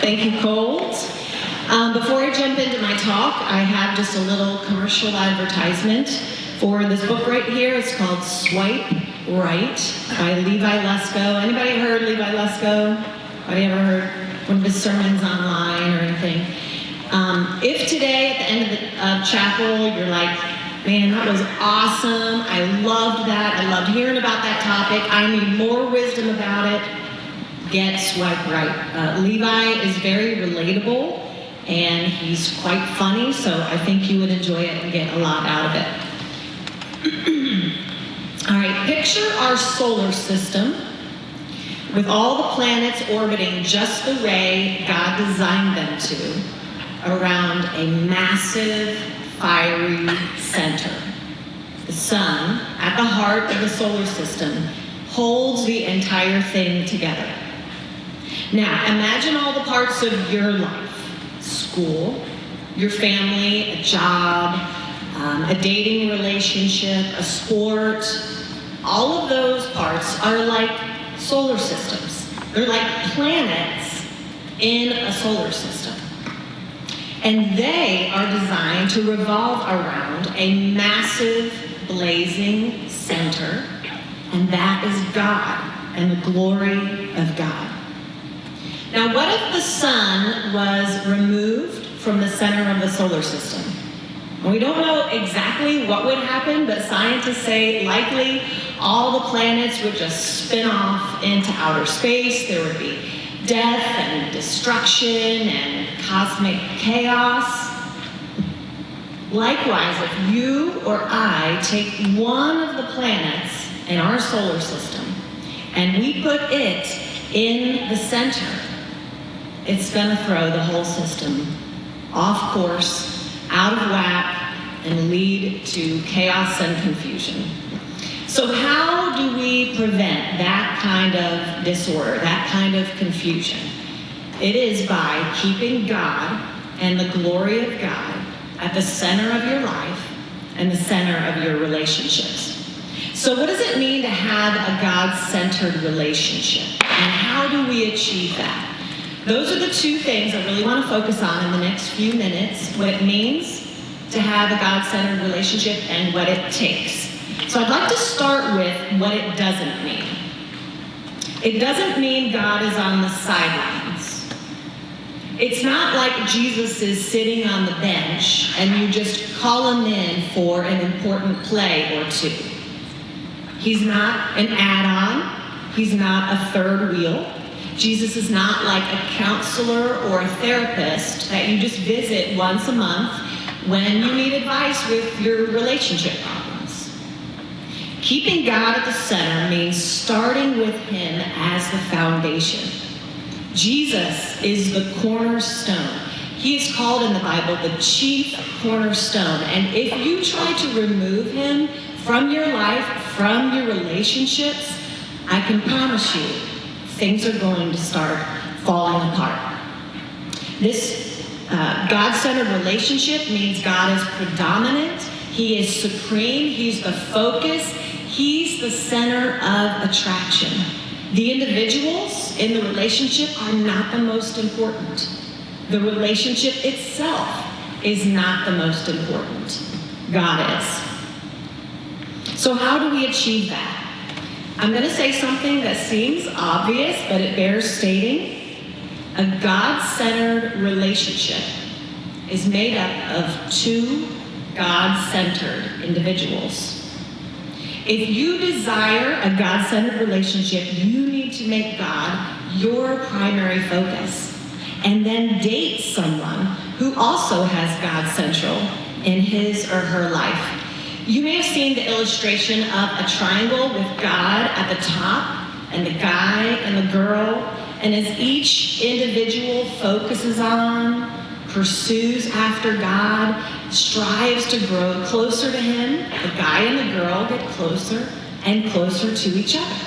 Thank you, Colt. Before I jump into my talk, I have just a little commercial advertisement for this book right here. It's called Swipe Right by Levi Lesko. Anybody heard Levi Lesko? Anybody ever heard one of his sermons online or anything? If today at the end of chapel you're like, man, that was awesome, I loved that, I loved hearing about that topic, I need more wisdom about it, get Swipe Right. Levi is very relatable and he's quite funny, so I think you would enjoy it and get a lot out of it. All right, picture our solar system with all the planets orbiting just the way God designed them to, around a massive, fiery center. The sun, at the heart of the solar system, holds the entire thing together. Now, imagine all the parts of your life: school, your family, a job, a dating relationship, a sport. All of those parts are like solar systems. They're like planets in a solar system. And they are designed to revolve around a massive, blazing center, and that is God and the glory of God. Now, what if the sun was removed from the center of the solar system? We don't know exactly what would happen, but scientists say likely all the planets would just spin off into outer space. There would be death and destruction and cosmic chaos. Likewise, if you or I take one of the planets in our solar system and we put it in the center, it's going to throw the whole system off course, out of whack, and lead to chaos and confusion. So how do we prevent that kind of disorder, that kind of confusion? It is by keeping God and the glory of God at the center of your life and the center of your relationships. So what does it mean to have a God-centered relationship? And how do we achieve that? Those are the two things I really want to focus on in the next few minutes: what it means to have a God-centered relationship and what it takes. So I'd like to start with what it doesn't mean. It doesn't mean God is on the sidelines. It's not like Jesus is sitting on the bench and you just call him in for an important play or two. He's not an add-on. He's not a third wheel. Jesus is not like a counselor or a therapist that you just visit once a month when you need advice with your relationship problems. Keeping God at the center means starting with him as the foundation. Jesus is the cornerstone. He is called in the Bible the chief cornerstone. And if you try to remove him from your life, from your relationships, I can promise you, things are going to start falling apart. This God-centered relationship means God is predominant. He is supreme. He's the focus. He's the center of attraction. The individuals in the relationship are not the most important. The relationship itself is not the most important. God is. So how do we achieve that? I'm going to say something that seems obvious, but it bears stating. A God-centered relationship is made up of two God-centered individuals. If you desire a God-centered relationship, you need to make God your primary focus, and then date someone who also has God central in his or her life. You may have seen the illustration of a triangle with God at the top and the guy and the girl, and as each individual focuses on, pursues after God, strives to grow closer to him, the guy and the girl get closer and closer to each other.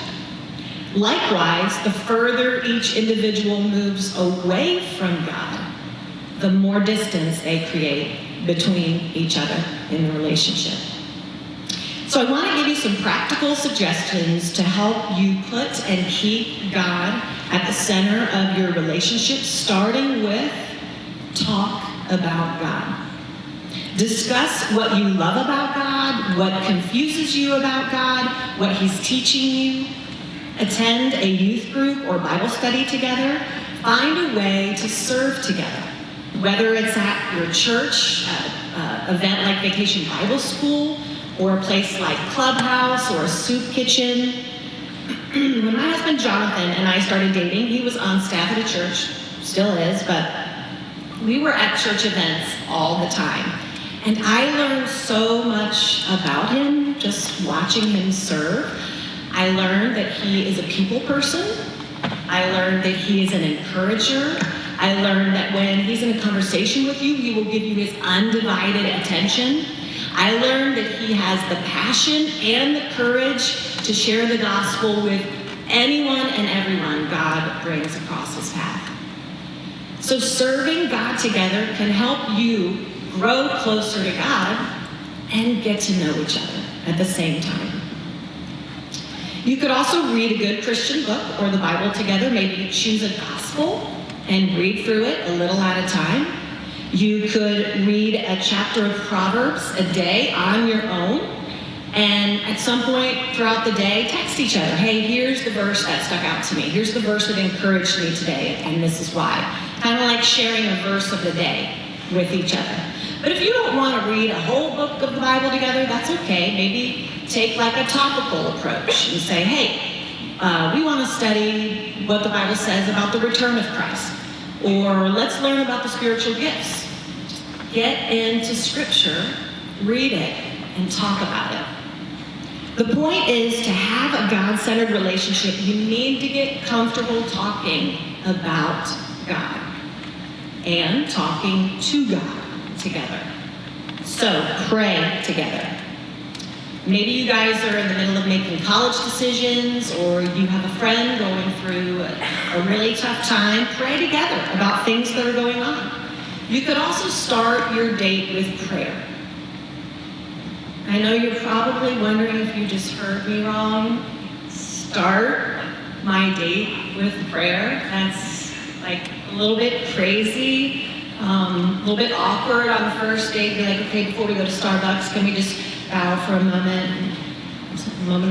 Likewise, the further each individual moves away from God, the more distance they create between each other in the relationship. So I want to give you some practical suggestions to help you put and keep God at the center of your relationship, starting with talk about God. Discuss what you love about God, what confuses you about God, what He's teaching you. Attend a youth group or Bible study together. Find a way to serve together, whether it's at your church, event like Vacation Bible School, or a place like Clubhouse or a soup kitchen. When my husband Jonathan and I started dating, he was on staff at a church, still is, but we were at church events all the time. And I learned so much about him just watching him serve. I learned that he is a people person. I learned that he is an encourager. I learned that when he's in a conversation with you, he will give you his undivided attention. I learned that he has the passion and the courage to share the gospel with anyone and everyone God brings across his path. So serving God together can help you grow closer to God and get to know each other at the same time. You could also read a good Christian book or the Bible together. Maybe choose a gospel and read through it a little at a time. You could read a chapter of Proverbs a day on your own, and at some point throughout the day, text each other. Hey, here's the verse that stuck out to me. Here's the verse that encouraged me today, and this is why. Kind of like sharing a verse of the day with each other. But if you don't want to read a whole book of the Bible together, that's okay. Maybe take like a topical approach and say, hey, we want to study what the Bible says about the return of Christ. Or let's learn about the spiritual gifts. Get into Scripture, read it, and talk about it. The point is to have a God-centered relationship, you need to get comfortable talking about God and talking to God together. So pray together. Maybe you guys are in the middle of making college decisions, or you have a friend going through a really tough time. Pray together about things that are going on. You could also start your date with prayer. I know you're probably wondering if you just heard me wrong. Start my date with prayer. That's like a little bit crazy, a little bit awkward on the first date. Be like, okay, before we go to Starbucks, can we just bow for a moment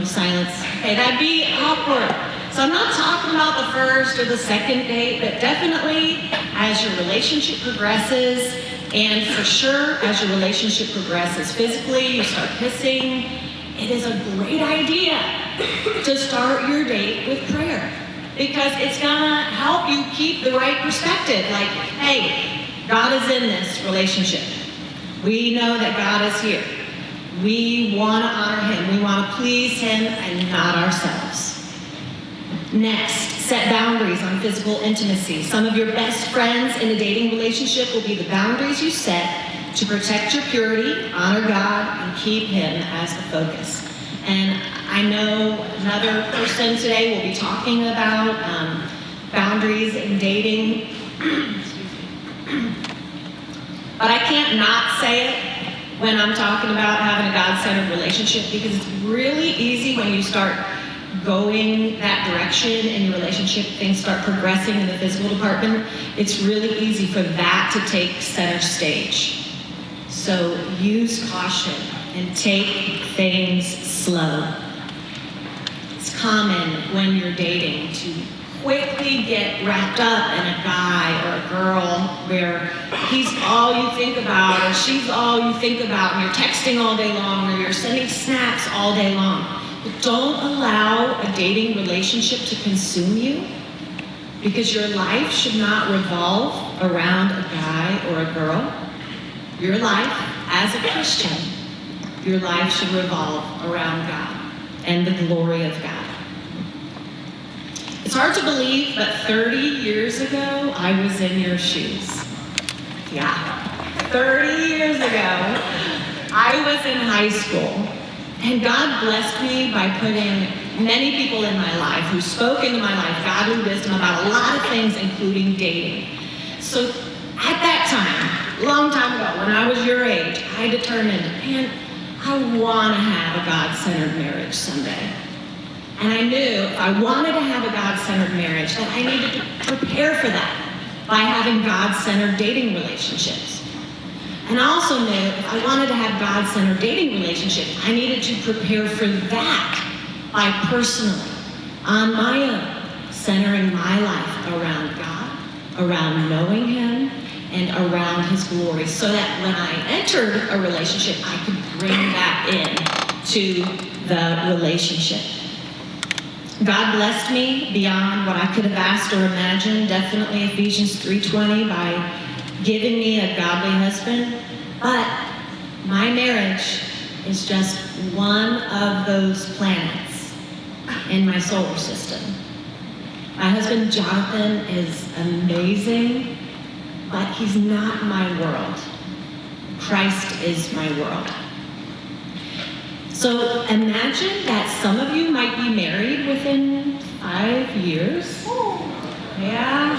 of silence? Okay, that'd be awkward. So I'm not talking about the first or the second date, but definitely as your relationship progresses, and for sure as your relationship progresses physically, you start kissing, it is a great idea to start your date with prayer, because it's gonna help you keep the right perspective. Like, hey, God is in this relationship. We know that God is here. We want to honor Him. We want to please Him and not ourselves. Next, set boundaries on physical intimacy. Some of your best friends in a dating relationship will be the boundaries you set to protect your purity, honor God, and keep Him as the focus. And I know another person today will be talking about boundaries in dating. But I can't not say it when I'm talking about having a God-centered relationship, because it's really easy when you start going that direction in your relationship, things start progressing in the physical department, it's really easy for that to take center stage. So use caution and take things slow. It's common when you're dating to quickly get wrapped up in a guy or a girl where he's all you think about or she's all you think about, and you're texting all day long or you're sending snaps all day long. But don't allow a dating relationship to consume you, because your life should not revolve around a guy or a girl. Your life as a Christian, your life should revolve around God and the glory of God. It's hard to believe, but 30 years ago, I was in your shoes. Yeah, 30 years ago, I was in high school. And God blessed me by putting many people in my life who spoke into my life godly wisdom about a lot of things, including dating. So at that time, a long time ago, when I was your age, I determined, man, I want to have a God-centered marriage someday. And I knew if I wanted to have a God-centered marriage, that I needed to prepare for that by having God-centered dating relationships. And I also knew if I wanted to have God-centered dating relationships, I needed to prepare for that by personally, on my own, centering my life around God, around knowing Him, and around His glory, so that when I entered a relationship, I could bring that in to the relationship. God blessed me beyond what I could have asked or imagined, definitely Ephesians 3:20, by giving me a godly husband. But my marriage is just one of those planets in my solar system. My husband Jonathan is amazing, but he's not my world. Christ is my world. So imagine that some of you might be married within 5 years. Yeah.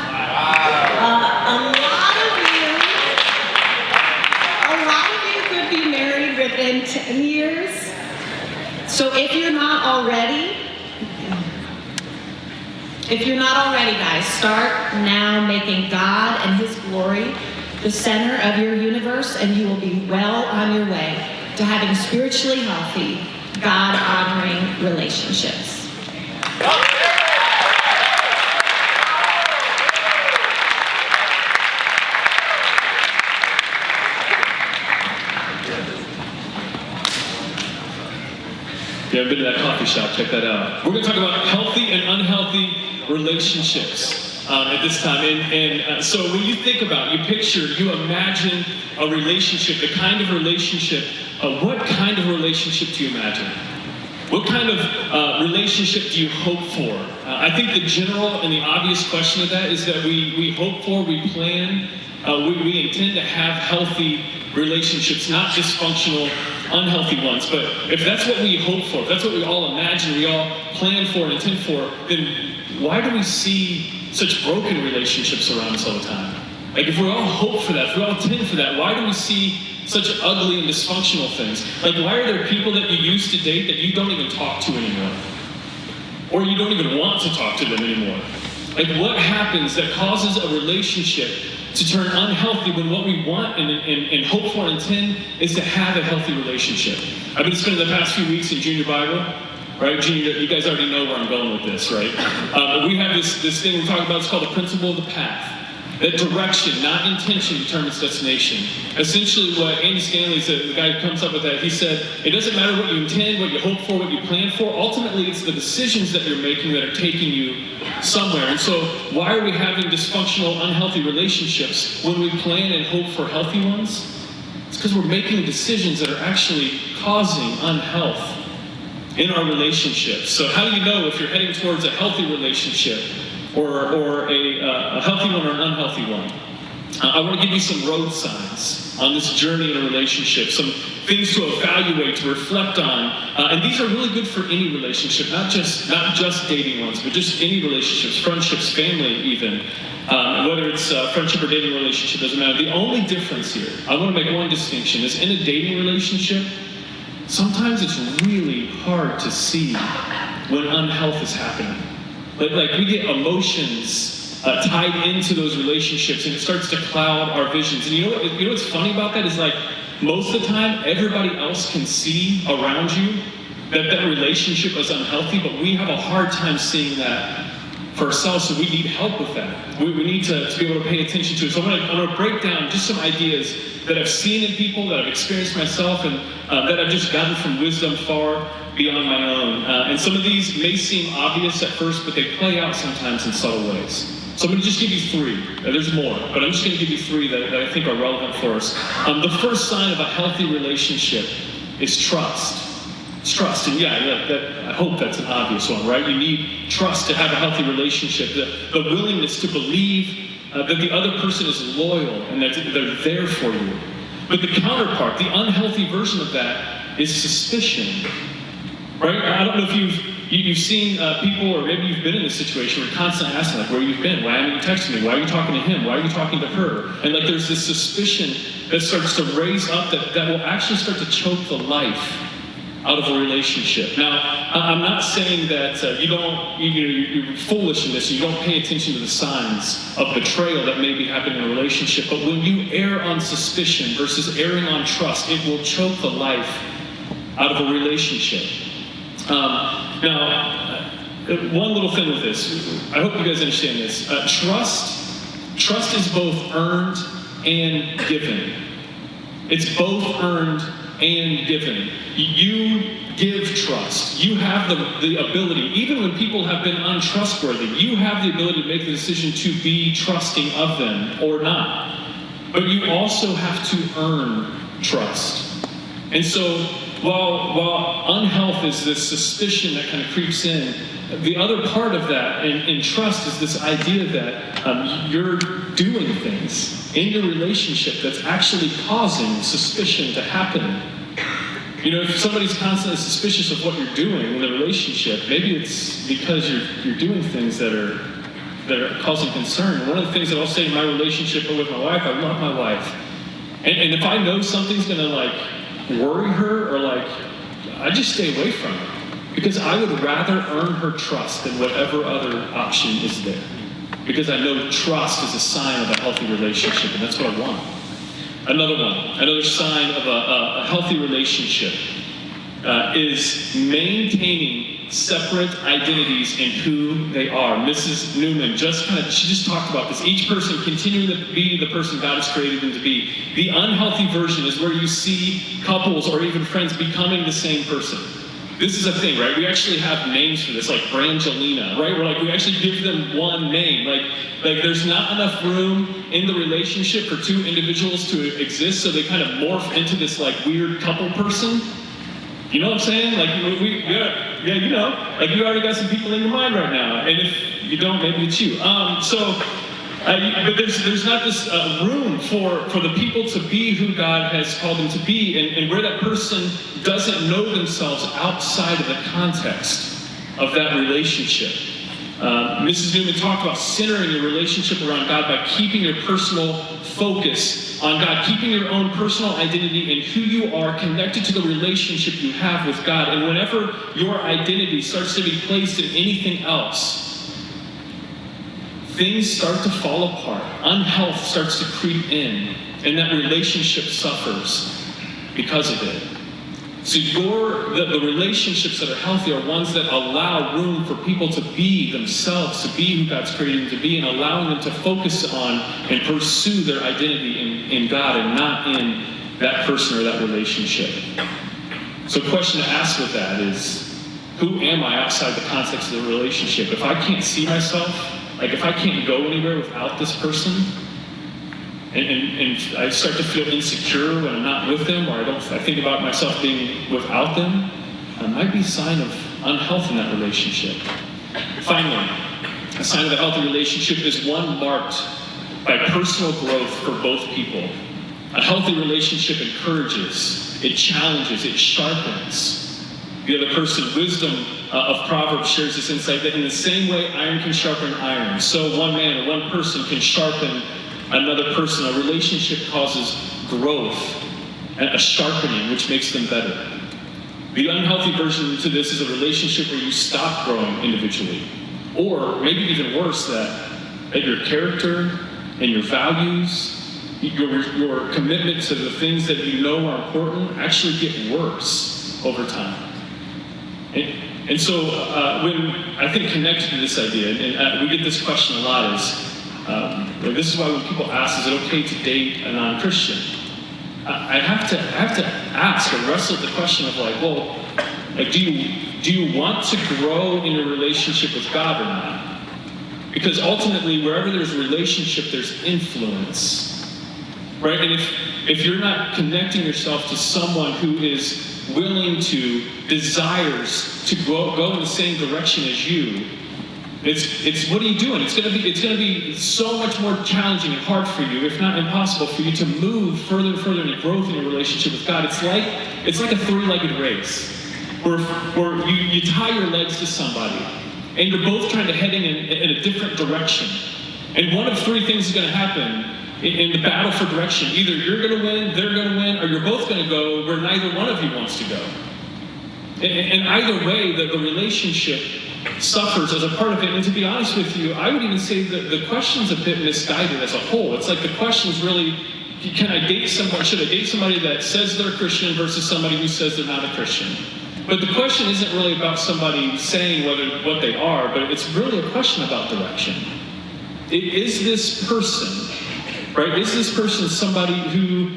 A lot of you could be married within 10 years. So if you're not already, guys, start now making God and His glory the center of your universe, and you will be well on your way to having spiritually healthy, God-honoring relationships. Yeah, I've been to that coffee shop. Check that out. We're going to talk about healthy and unhealthy relationships at this time. So when you think about, you picture, you imagine a relationship, the kind of relationship, what kind of relationship do you imagine? What kind of relationship do you hope for? I think the general and the obvious question of that is that we hope for, we plan, we intend to have healthy relationships, not dysfunctional, unhealthy ones. But if that's what we hope for, if that's what we all imagine, we all plan for and intend for, then why do we see such broken relationships around us all the time? Like, if we all hope for that, if we all tend for that, why do we see such ugly and dysfunctional things? Like, why are there people that you used to date that you don't even talk to anymore? Or you don't even want to talk to them anymore? Like, what happens that causes a relationship to turn unhealthy when what we want and hope for and intend is to have a healthy relationship? I've been spending the past few weeks in junior Bible, right? Junior, you guys already know where I'm going with this, right? We have this thing we're talking about, it's called the principle of the path. That direction, not intention, determines destination. Essentially what Andy Stanley said, the guy who comes up with that, he said, it doesn't matter what you intend, what you hope for, what you plan for. Ultimately, it's the decisions that you're making that are taking you somewhere. And so why are we having dysfunctional, unhealthy relationships when we plan and hope for healthy ones? It's because we're making decisions that are actually causing unhealth in our relationships. So how do you know if you're heading towards a healthy relationship or a healthy one or an unhealthy one? I want to give you some road signs on this journey in a relationship, some things to evaluate, to reflect on. And these are really good for any relationship, not just dating ones, but just any relationships, friendships, family even. Whether it's a friendship or dating relationship, doesn't matter. The only difference here, I want to make one distinction, is in a dating relationship, sometimes it's really hard to see when unhealth is happening. Like we get emotions tied into those relationships, and it starts to cloud our visions. And you know what's funny about that is, like, most of the time everybody else can see around you that relationship is unhealthy, but we have a hard time seeing that for ourselves. So we need help with that. We need to be able to pay attention to it. So I'm gonna break down just some ideas that I've seen in people, that I've experienced myself, and that I've just gotten from wisdom far beyond my own. And some of these may seem obvious at first, but they play out sometimes in subtle ways. So I'm going to just give you three. There's more, but I'm just going to give you three that I think are relevant for us. The first sign of a healthy relationship is trust. It's trust, and I hope that's an obvious one, right? You need trust to have a healthy relationship, the willingness to believe that the other person is loyal and that they're there for you. But the counterpart, the unhealthy version of that, is suspicion. right? I don't know if you've seen people, or maybe you've been in this situation where you're constantly asking, like, where you've been? Why haven't you texted me? Why are you talking to him? Why are you talking to her? And like there's this suspicion that starts to raise up that will actually start to choke the life out of a relationship. Now, I'm not saying that you're foolish in this, you don't pay attention to the signs of betrayal that may be happening in a relationship, but when you err on suspicion versus erring on trust, it will choke the life out of a relationship. Now, one little thing with this, I hope you guys understand this. Trust is both earned and given. It's both earned and given. You give trust. You have the ability, even when people have been untrustworthy, you have the ability to make the decision to be trusting of them or not. But you also have to earn trust. And so while unhealth is this suspicion that kind of creeps in, the other part of that in trust is this idea that you're doing things in your relationship that's actually causing suspicion to happen. You know, if somebody's constantly suspicious of what you're doing in the relationship, maybe it's because you're doing things that are causing concern. One of the things that I'll say in my relationship with my wife, I love my wife. And if I know something's gonna like worry her, or like, I just stay away from her. Because I would rather earn her trust than whatever other option is there. Because I know trust is a sign of a healthy relationship, and that's what I want. Another sign of a healthy relationship is maintaining separate identities in who they are. Mrs. Newman she just talked about this. Each person continuing to be the person God has created them to be. The unhealthy version is where you see couples or even friends becoming the same person. This is a thing, right? We actually have names for this, like Brangelina, right? We're like, we actually give them one name. Like there's not enough room in the relationship for two individuals to exist, so they kind of morph into this like weird couple person. You know what I'm saying? Like yeah, you know. Like you already got some people in your mind right now, and if you don't, maybe it's you. But there's not this room for the people to be who God has called them to be, and where that person doesn't know themselves outside of the context of that relationship. Mrs. Newman talked about centering your relationship around God by keeping your personal focus on God, keeping your own personal identity in who you are connected to the relationship you have with God. And whenever your identity starts to be placed in anything else, things start to fall apart. Unhealth starts to creep in, and that relationship suffers because of it. So the relationships that are healthy are ones that allow room for people to be themselves, to be who God's created them to be, and allowing them to focus on and pursue their identity in God and not in that person or that relationship. So a question to ask with that is, who am I outside the context of the relationship? If I can't see myself, like if I can't go anywhere without this person, and I start to feel insecure when I'm not with them, or I think about myself being without them, it might be a sign of unhealth in that relationship. Finally, a sign of a healthy relationship is one marked by personal growth for both people. A healthy relationship encourages, it challenges, it sharpens the other person. Wisdom of Proverbs shares this insight that in the same way iron can sharpen iron, so one man or one person can sharpen another person. A relationship causes growth and a sharpening, which makes them better. The unhealthy version to this is a relationship where you stop growing individually. Or maybe even worse, that your character and your values, your commitment to the things that you know are important actually get worse over time. And so when I think connected to this idea, and we get this question a lot, is this is why when people ask, is it okay to date a non-Christian? I have to ask or wrestle with the question of like, well, like, do you want to grow in your relationship with God or not? Because ultimately, wherever there's a relationship, there's influence, right? And if you're not connecting yourself to someone who is willing to, desires to go in the same direction as you, it's what are you doing? It's gonna be so much more challenging and hard for you, if not impossible, for you to move further and further into growth in your relationship with God. It's like a three-legged race. where you tie your legs to somebody, and you're both trying to heading in a different direction. And one of three things is going to happen in the battle for direction. Either you're going to win, they're going to win, or you're both going to go where neither one of you wants to go. And either way, the relationship suffers as a part of it. And to be honest with you, I would even say that the question's a bit misguided as a whole. It's like the question's really, can I date somebody, should I date somebody that says they're a Christian versus somebody who says they're not a Christian? But the question isn't really about somebody saying what they are, but it's really a question about direction. Is this person, right? Is this person somebody who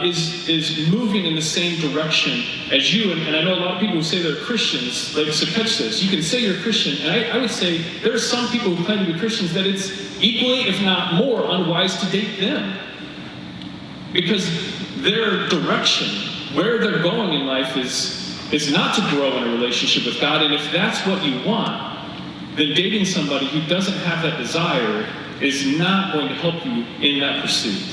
is moving in the same direction as you? And I know a lot of people who say they're Christians, like, so catch this. You can say you're a Christian, and I would say there are some people who claim to be Christians that it's equally, if not more, unwise to date them. Because their direction, where they're going in life is not to grow in a relationship with God. And if that's what you want, then dating somebody who doesn't have that desire is not going to help you in that pursuit.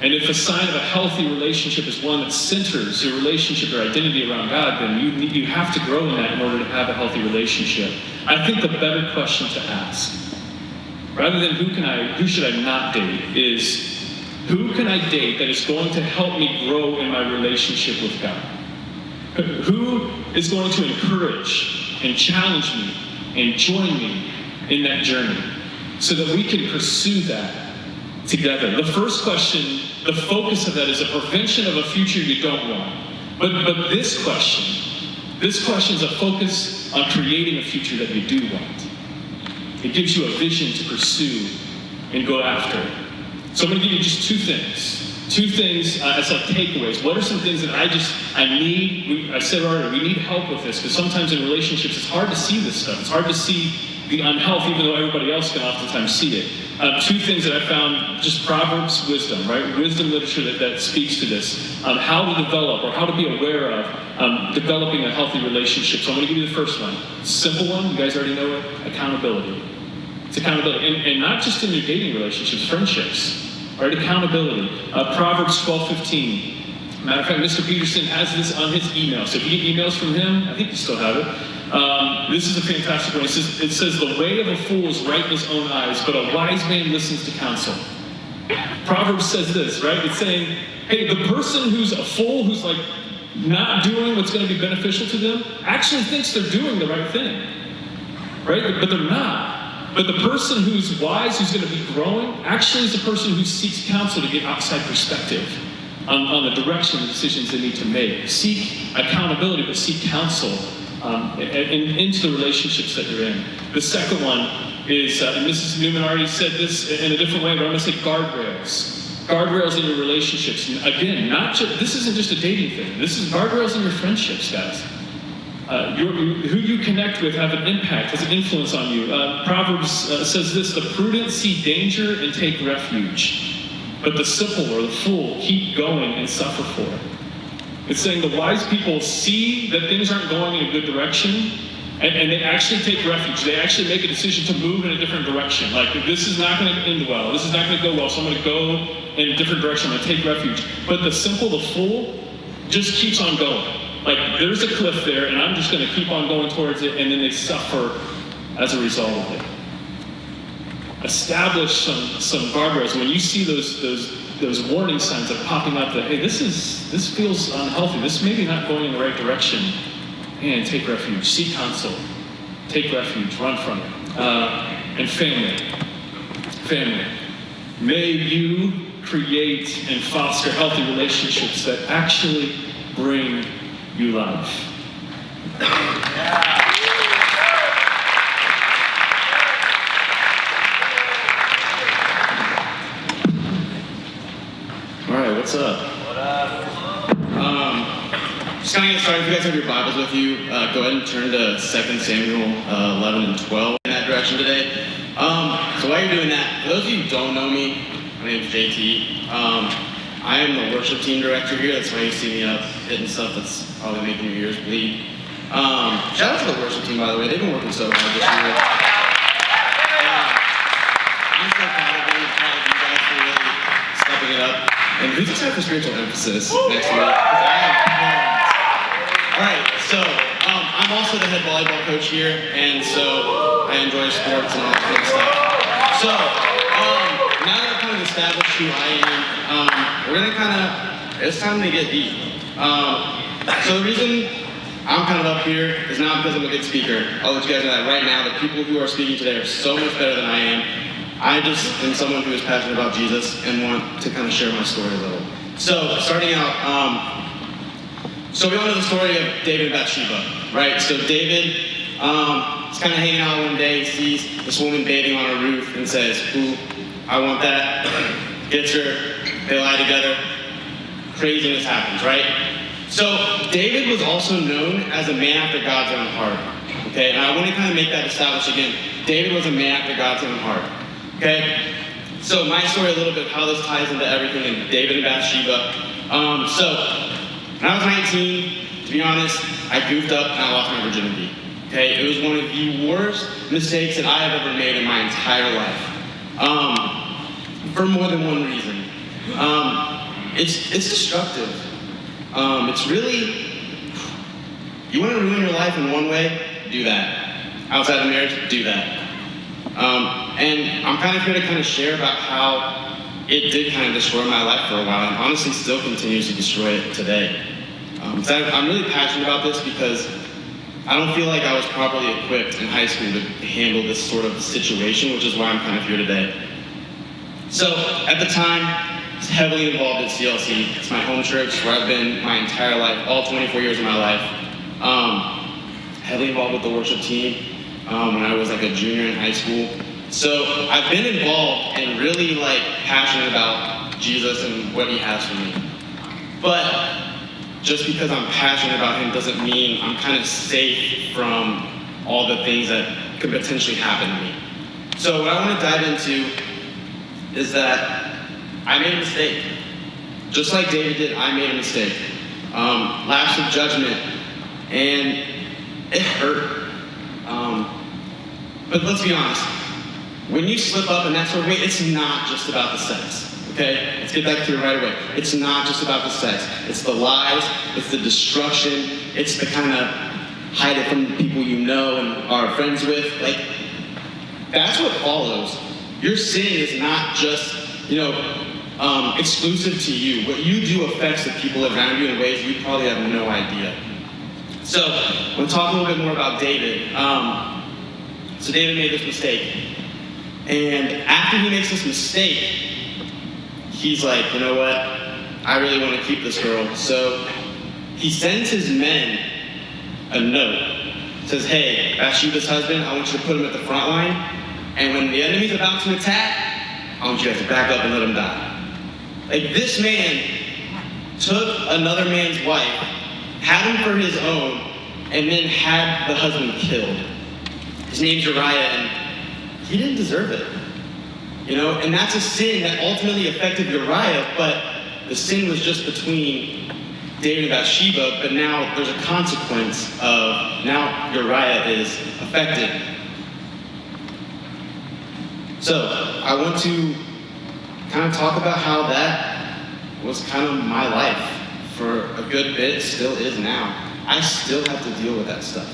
And if a sign of a healthy relationship is one that centers your relationship or identity around God, then you have to grow in that in order to have a healthy relationship. I think the better question to ask, rather than who should I not date, is who can I date that is going to help me grow in my relationship with God? Who is going to encourage and challenge me and join me in that journey so that we can pursue that together? The first question, the focus of that is a prevention of a future you don't want. But this question is a focus on creating a future that you do want. It gives you a vision to pursue and go after. So I'm going to give you just two things as like takeaways. What are some things that I need? I said earlier, we need help with this, because sometimes in relationships it's hard to see this stuff. It's hard to see the unhealth, even though everybody else can oftentimes see it. Two things that I found, just Proverbs wisdom, right? Wisdom literature that speaks to this. How to develop, or how to be aware of developing a healthy relationship. So I'm going to give you the first one. Simple one, you guys already know it, accountability. It's accountability, and not just in your dating relationships, friendships. Right, accountability. Proverbs 12:15. Matter of fact, Mr. Peterson has this on his email. So if you get emails from him, I think you still have it. This is a fantastic one. It says, the way of a fool is right in his own eyes, but a wise man listens to counsel. Proverbs says this, right? It's saying, hey, the person who's a fool, who's like not doing what's going to be beneficial to them, actually thinks they're doing the right thing. Right? But they're not. But the person who's wise, who's going to be growing, actually is the person who seeks counsel to get outside perspective on the direction and decisions they need to make. Seek accountability, but seek counsel into the relationships that you're in. The second one is, and Mrs. Newman already said this in a different way, but I'm going to say guardrails. Guardrails in your relationships. And again, this isn't just a dating thing. This is guardrails in your friendships, guys. Who you connect with have an impact, has an influence on you. Proverbs says this, the prudent see danger and take refuge, but the simple or the fool keep going and suffer for it. It's saying the wise people see that things aren't going in a good direction, and they actually take refuge. They actually make a decision to move in a different direction. Like, this is not going to end well, this is not going to go well, so I'm going to go in a different direction, I'm going to take refuge. But the simple, the fool, just keeps on going. Like, there's a cliff there, and I'm just going to keep on going towards it, and then they suffer as a result of it. Establish some guardrails. When you see those warning signs that are popping up that, hey, this feels unhealthy, this may be not going in the right direction, man, take refuge, seek counsel, take refuge, run from it. And family. May you create and foster healthy relationships that actually bring you love. All right, what's up? Just kind of get started. If you guys have your Bibles with you, go ahead and turn to 2 Samuel 11 and 12 in that direction today. So while you're doing that, for those of you who don't know me, my name's JT. I am the worship team director here. That's why you see me up hitting stuff that's probably making your ears bleed. Shout out to the worship team, by the way. They've been working so hard this year. I'm so proud of you guys for really stepping it up. And who's excited for spiritual emphasis next week? Because I am pumped. All right, I'm also the head volleyball coach here, and so I enjoy sports and all that kind of stuff. So, now that I've kind of established who I am, it's time to get deep. So the reason I'm kind of up here is not because I'm a good speaker. I'll let you guys know that right now. The people who are speaking today are so much better than I am. I just am someone who is passionate about Jesus and want to kind of share my story a little. So, starting out, so we all know the story of David and Bathsheba, right? So David is kind of hanging out one day, sees this woman bathing on a roof and says, ooh, I want that. Gets her, they lie together. Craziness happens, right? So David was also known as a man after God's own heart, okay? And I want to kind of make that established again. David was a man after God's own heart, okay? So my story a little bit, how this ties into everything in David and Bathsheba. So when I was 19, to be honest, I goofed up and I lost my virginity, okay? It was one of the worst mistakes that I have ever made in my entire life, for more than one reason. It's destructive. It's really, you want to ruin your life in one way, do that. Outside of marriage, do that. And I'm kind of here to kind of share about how it did kind of destroy my life for a while, and honestly still continues to destroy it today. I'm really passionate about this because I don't feel like I was properly equipped in high school to handle this sort of situation, which is why I'm kind of here today. So at the time, I was heavily involved in CLC. It's my home church where I've been my entire life, all 24 years of my life. Heavily involved with the worship team when I was like a junior in high school. So I've been involved and really like passionate about Jesus and what he has for me. But just because I'm passionate about him doesn't mean I'm kind of safe from all the things that could potentially happen to me. So what I want to dive into is that I made a mistake. Just like David did, I made a mistake. Lapse of judgment, and it hurt. But let's be honest, when you slip up in that sort of way, it's not just about the sex. Okay, let's get that clear right away. It's not just about the sex. It's the lies, it's the destruction, it's the kind of hide it from the people you know and are friends with. Like, that's what follows. Your sin is not just, exclusive to you. What you do affects the people around you in ways you probably have no idea. So, I'm going to talk a little bit more about David. So David made this mistake. And after he makes this mistake, he's like, you know what? I really want to keep this girl. So he sends his men a note. Says, hey, Bathsheba's husband, I want you to put him at the front line. And when the enemy's about to attack, I want you guys to back up and let him die. Like, this man took another man's wife, had him for his own, and then had the husband killed. His name's Uriah, and he didn't deserve it. And that's a sin that ultimately affected Uriah, but the sin was just between David and Bathsheba, but now there's a consequence of now Uriah is affected. So I want to kind of talk about how that was kind of my life for a good bit, still is now. I still have to deal with that stuff.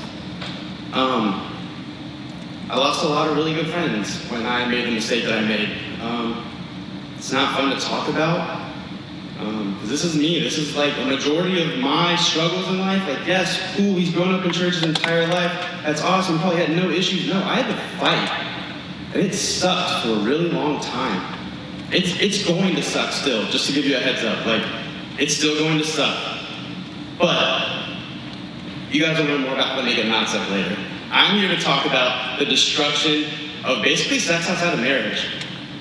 I lost a lot of really good friends when I made the mistake that I made. It's not fun to talk about, because this is me. This is like a majority of my struggles in life. Like, yes, cool, he's grown up in church his entire life. That's awesome, probably had no issues. No, I had to fight. And it sucked for a really long time. It's going to suck still, just to give you a heads up. Like, it's still going to suck. But you guys will learn more about how to make it not suck later. I'm here to talk about the destruction of basically sex outside of marriage.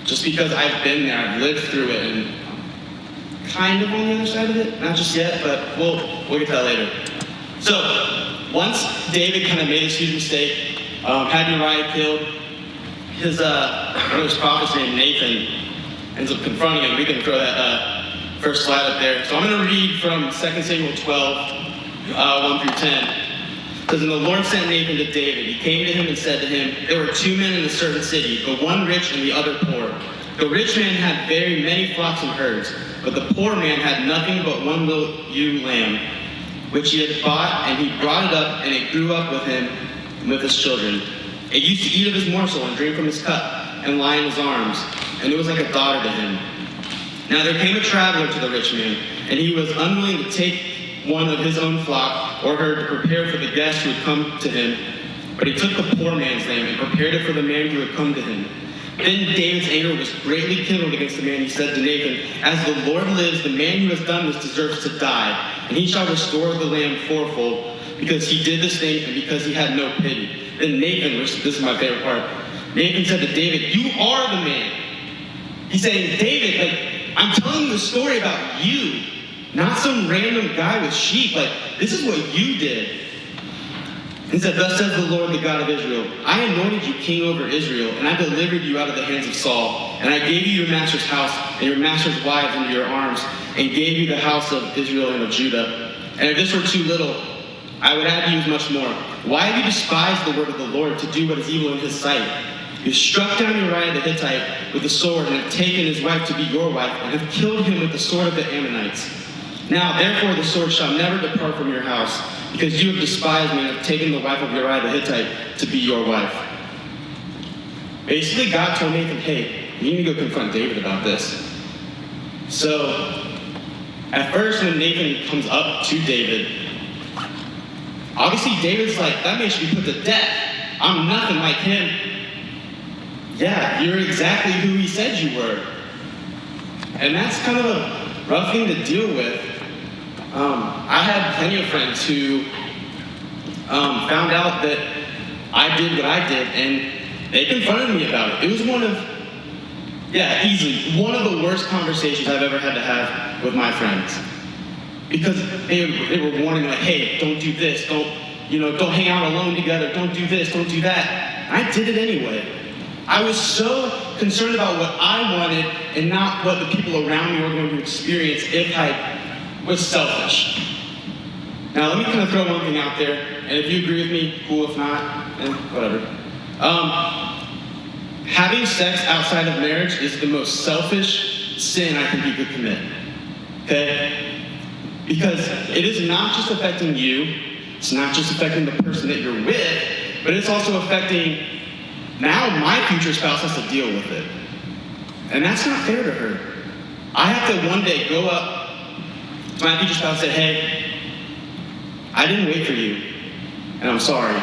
Just because I've been there, I've lived through it, and I'm kind of on the other side of it. Not just yet, but we'll get to that later. So, once David kind of made this huge mistake, had Uriah killed, his prophet's named Nathan ends up confronting him. We can throw that first slide up there. So I'm going to read from 2 Samuel 12, 1 through 10. It says, and the Lord sent Nathan to David. He came to him and said to him, there were two men in a certain city, the one rich and the other poor. The rich man had very many flocks and herds, but the poor man had nothing but one little ewe lamb, which he had bought, and he brought it up, and it grew up with him and with his children. It used to eat of his morsel and drink from his cup and lie in his arms, and it was like a daughter to him. Now there came a traveler to the rich man, and he was unwilling to take one of his own flock or herd to prepare for the guest who had come to him. But he took the poor man's lamb and prepared it for the man who had come to him. Then David's anger was greatly kindled against the man. He said to Nathan, "As the Lord lives, the man who has done this deserves to die, and he shall restore the lamb fourfold, because he did this thing and because he had no pity." Then Nathan, this is my favorite part, Nathan said to David, "You are the man." He's saying, David, I'm telling you a story about you, not some random guy with sheep. This is what you did. He said, "Thus says the Lord, the God of Israel, I anointed you king over Israel, and I delivered you out of the hands of Saul, and I gave you your master's house and your master's wives into your arms, and gave you the house of Israel and of Judah. And if this were too little, I would add to you as much more. Why have you despised the word of the Lord to do what is evil in his sight? You struck down Uriah the Hittite with the sword, and have taken his wife to be your wife, and have killed him with the sword of the Ammonites. Now therefore the sword shall never depart from your house, because you have despised me and have taken the wife of Uriah the Hittite to be your wife." Basically, God told Nathan, hey, you need to go confront David about this. So, at first when Nathan comes up to David, obviously David's like, that man should be put to death. I'm nothing like him. Yeah, you're exactly who he said you were. And that's kind of a rough thing to deal with. I had plenty of friends who found out that I did what I did, and they confronted me about it. It was easily one of the worst conversations I've ever had to have with my friends. Because they were warning me, hey, don't do this, don't hang out alone together, don't do this, don't do that. I did it anyway. I was so concerned about what I wanted and not what the people around me were going to experience if I was selfish. Now, let me kind of throw one thing out there, and if you agree with me, cool. If not, whatever. Having sex outside of marriage is the most selfish sin I think you could commit. Okay? Because it is not just affecting you, it's not just affecting the person that you're with, but it's also affecting, now my future spouse has to deal with it. And that's not fair to her. I have to one day go up to my future spouse and say, hey, I didn't wait for you, and I'm sorry.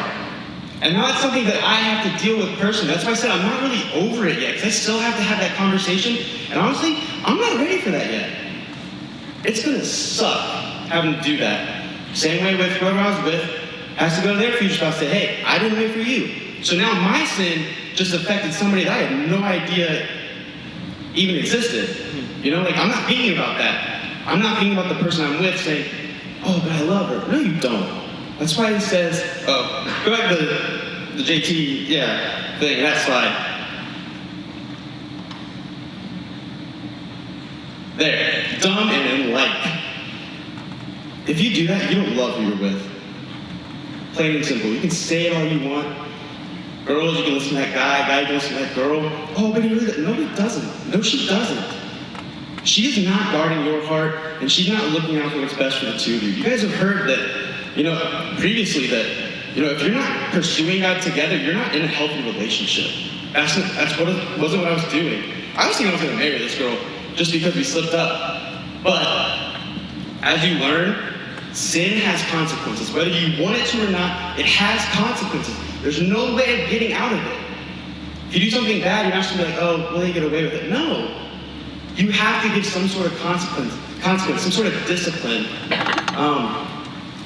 And now that's something that I have to deal with personally. That's why I said I'm not really over it yet, because I still have to have that conversation. And honestly, I'm not ready for that yet. It's gonna suck having to do that. Same way with whoever I was with has to go to their future spouse and say, hey, I didn't wait for you. So now my sin just affected somebody that I had no idea even existed. I'm not thinking about that. I'm not thinking about the person I'm with saying, oh, but I love her. No, you don't. That's why he says, go back to the JT, thing, that slide. There, dumb and unlike. If you do that, you don't love who you're with. Plain and simple. You can say it all you want. Girls, you can listen to that guy you can listen to that girl. Oh, but he really doesn't. No, he doesn't. No, she doesn't. She is not guarding your heart, and she's not looking out for what's best for the two of you. You guys have heard that, previously that, if you're not pursuing God together, you're not in a healthy relationship. Wasn't what I was doing. I was thinking I was going to marry this girl just because we slipped up. But as you learn, sin has consequences. Whether you want it to or not, it has consequences. There's no way of getting out of it. If you do something bad, you're not just going to be like, oh, will they get away with it? No. You have to give some sort of consequence, some sort of discipline,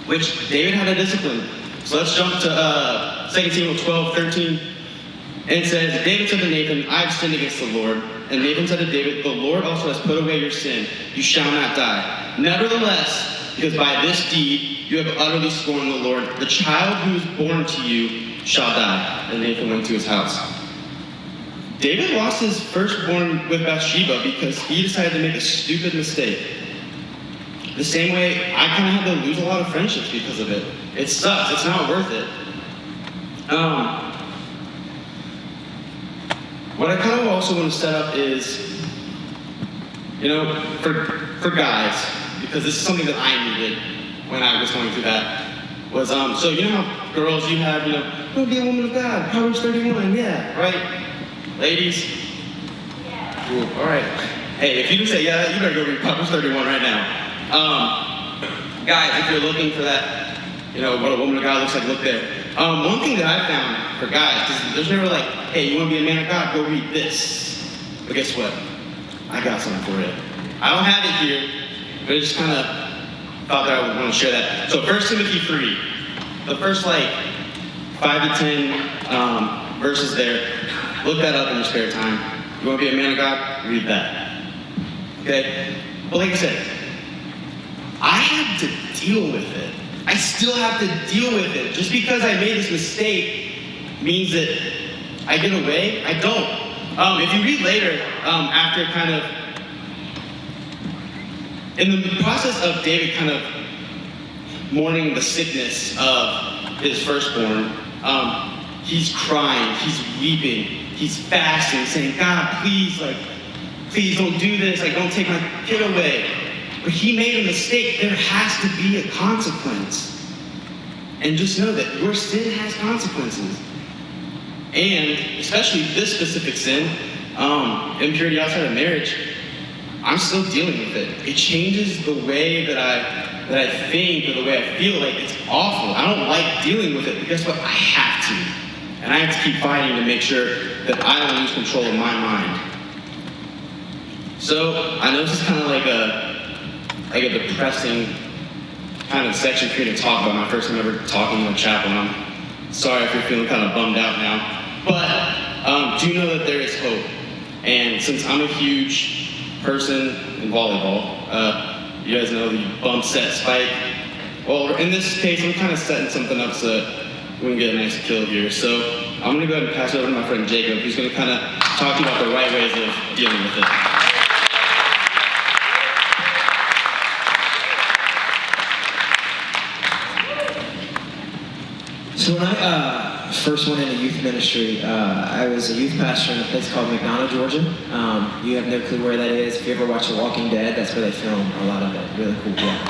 which David had a discipline. So let's jump to 2 Samuel 12:13. And it says, David said to Nathan, I have sinned against the Lord. And Nathan said to David, the Lord also has put away your sin. You shall not die. Nevertheless, because by this deed you have utterly scorned the Lord, the child who is born to you shall die. And Nathan went to his house. David lost his firstborn with Bathsheba because he decided to make a stupid mistake. The same way I kind of had to lose a lot of friendships because of it. It sucks. It's not worth it. What I kind of also want to set up is, for guys, because this is something that I needed. when I was going through that was, so you know how girls you have, be a woman of God, Proverbs 31, yeah, right? Ladies? Yeah. Cool, all right. Hey, if you didn't say yeah, you better go read Proverbs 31 right now. Guys, if you're looking for that, what a woman of God looks like, look there. One thing that I found for guys, because there's never like, hey, you want to be a man of God, go read this. But guess what? I got something for it. I don't have it here, but I just kind of thought that I would want to share that. So 1 Timothy 3, the first 5 to 10 verses there, look that up in your spare time. You want to be a man of God? Read that. Okay? But like I said, I had to deal with it. I still have to deal with it. Just because I made this mistake means that I get away? I don't. If you read later, after kind of, in the process of David kind of mourning the sickness of his firstborn, he's crying, he's weeping, he's fasting, saying, God, please don't do this, don't take my kid away. But he made a mistake. There has to be a consequence. And just know that your sin has consequences. And especially this specific sin, impurity outside of marriage, I'm still dealing with it. It changes the way that I think or the way I feel. It's awful. I don't like dealing with it, but guess what? I have to. And I have to keep fighting to make sure that I don't lose control of my mind. So I know this is kind of like a depressing kind of section for me to talk about. My first time ever talking in a chapel, and I'm sorry if you're feeling kind of bummed out now. But do know that there is hope. And since I'm a huge person in volleyball, you guys know the bump, set, spike. Well, in this case, I'm kind of setting something up so that we can get a nice kill here. So I'm going to go ahead and pass it over to my friend Jacob, who's going to kind of talk to you about the right ways of dealing with it. So when I first went into youth ministry, I was a youth pastor in a place called McDonough, Georgia. You have no clue where that is. If you ever watch The Walking Dead, that's where they film a lot of it. Really cool job.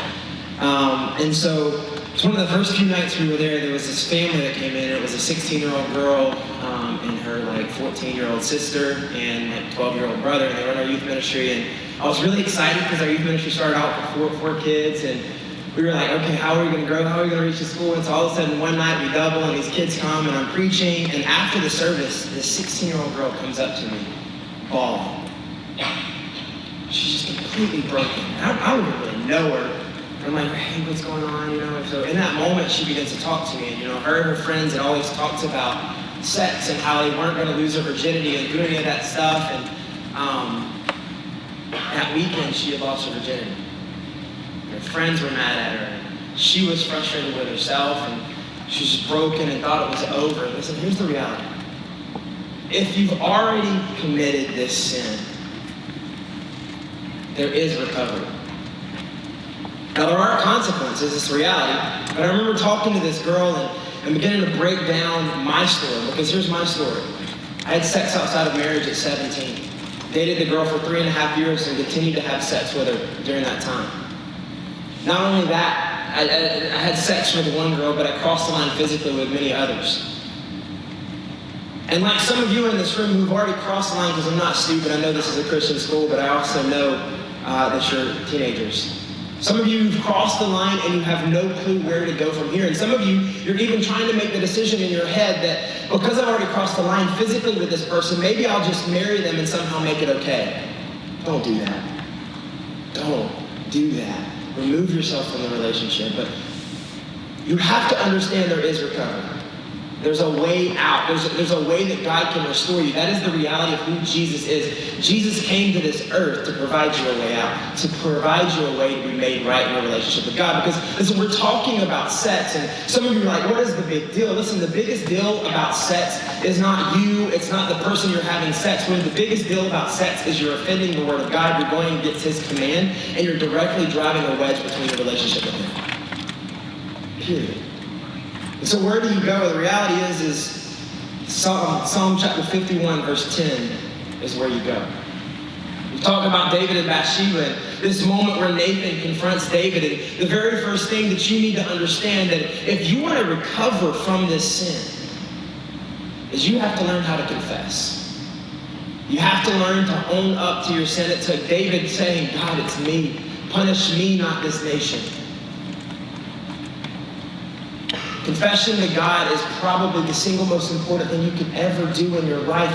And so it's one of the first few nights we were there was this family that came in. It was a 16-year-old girl and her 14-year-old sister and 12-year-old brother, and they were in our youth ministry. And I was really excited because our youth ministry started out with four kids, and we were like, okay, how are we going to grow? How are we going to reach the school? And so all of a sudden, one night we double, and these kids come, and I'm preaching. And after the service, this 16-year-old girl comes up to me, bawling. She's just completely broken. I don't even really know her. I'm like, hey, what's going on? So in that moment, she begins to talk to me. And, her and her friends had always talked about sex and how they weren't going to lose their virginity and do any of that stuff. And that weekend, she had lost her virginity. Her friends were mad at her. She was frustrated with herself, and she was just broken and thought it was over. Listen, here's the reality. If you've already committed this sin, there is recovery. Now, there are consequences, it's reality, but I remember talking to this girl and beginning to break down my story, because here's my story. I had sex outside of marriage at 17. Dated the girl for 3.5 years and continued to have sex with her during that time. Not only that, I had sex with one girl, but I crossed the line physically with many others. And like some of you in this room who've already crossed the line, because I'm not stupid, I know this is a Christian school, but I also know that you're teenagers. Some of you have crossed the line and you have no clue where to go from here. And some of you, you're even trying to make the decision in your head that because I've already crossed the line physically with this person, maybe I'll just marry them and somehow make it okay. Don't do that. Don't do that. Remove yourself from the relationship. But you have to understand there is recovery. There's a way out. There's a way that God can restore you. That is the reality of who Jesus is. Jesus came to this earth to provide you a way out, to provide you a way to be made right in your relationship with God. Because listen, we're talking about sex, and some of you are like, what is the big deal? Listen, the biggest deal about sex is not you. It's not the person you're having sex with. The biggest deal about sex is you're offending the Word of God. You're going against His command, and you're directly driving a wedge between your relationship with Him. Period. And so where do you go? The reality is Psalm chapter 51, verse 10 is where you go. We Talking about David and Bathsheba, and this moment where Nathan confronts David, and the very first thing that you need to understand that if you want to recover from this sin, is you have to learn how to confess. You have to learn to own up to your sin. It took David saying, God, it's me. Punish me, not this nation. Confession to God is probably the single most important thing you could ever do in your life.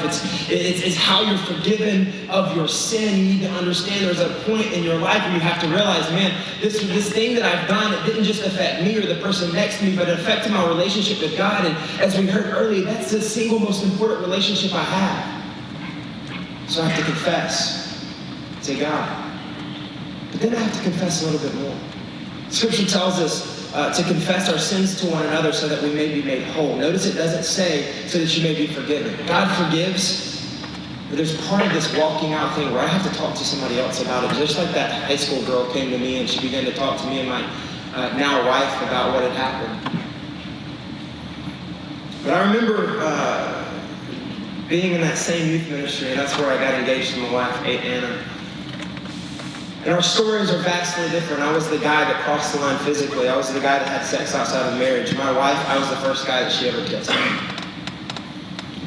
It's how you're forgiven of your sin. You need to understand there's a point in your life where you have to realize, man, this thing that I've done, it didn't just affect me or the person next to me, but it affected my relationship with God. And as we heard earlier, that's the single most important relationship I have. So I have to confess to God. But then I have to confess a little bit more. Scripture tells us to confess our sins to one another so that we may be made whole. Notice it doesn't say so that you may be forgiven. God forgives, but there's part of this walking out thing where I have to talk to somebody else about it. Just like that high school girl came to me and she began to talk to me and my now wife about what had happened. But I remember being in that same youth ministry, and that's where I got engaged to my wife, Anna. And our stories are vastly different. I was the guy that crossed the line physically. I was the guy that had sex outside of marriage. My wife, I was the first guy that she ever kissed.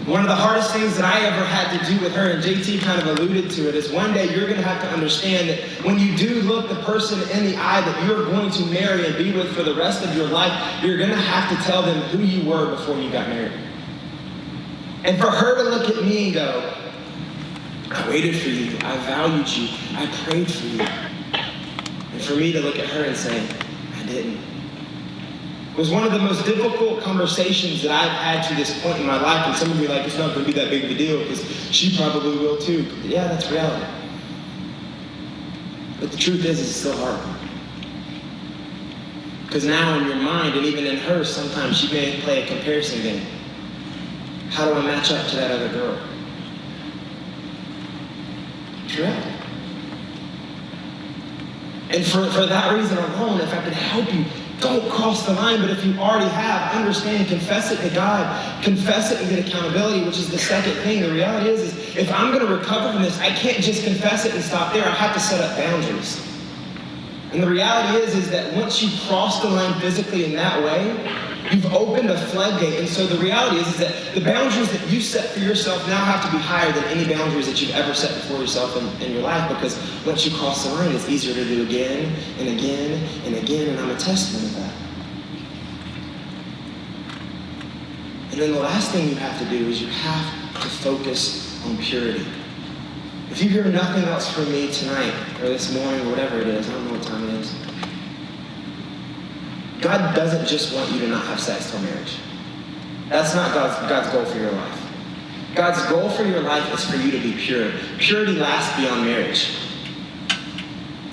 One of the hardest things that I ever had to do with her, and JT kind of alluded to it, is one day you're going to have to understand that when you do look the person in the eye that you're going to marry and be with for the rest of your life, you're going to have to tell them who you were before you got married. And for her to look at me and go, I waited for you, I valued you, I prayed for you. And for me to look at her and say, I didn't. It was one of the most difficult conversations that I've had to this point in my life. And some of you are like, it's not going to be that big of a deal because she probably will too. Yeah, that's reality. But the truth is, it's still hard. Because now in your mind, and even in hers, sometimes she may play a comparison game. How do I match up to that other girl? Reality. And for that reason alone, if I could help you, don't cross the line. But if you already have, understand, confess it to God. Confess it and get accountability, which is the second thing. The reality is if I'm going to recover from this, I can't just confess it and stop there. I have to set up boundaries. And the reality is that once you cross the line physically in that way, you've opened a floodgate. And so the reality is that the boundaries that you set for yourself now have to be higher than any boundaries that you've ever set before yourself in your life, because once you cross the line, it's easier to do again and again and again, and I'm a testament of that. And then the last thing you have to do is you have to focus on purity. If you hear nothing else from me tonight or this morning or whatever it is, I don't know what time it is, God doesn't just want you to not have sex till marriage. That's not God's goal for your life. God's goal for your life is for you to be pure. Purity lasts beyond marriage.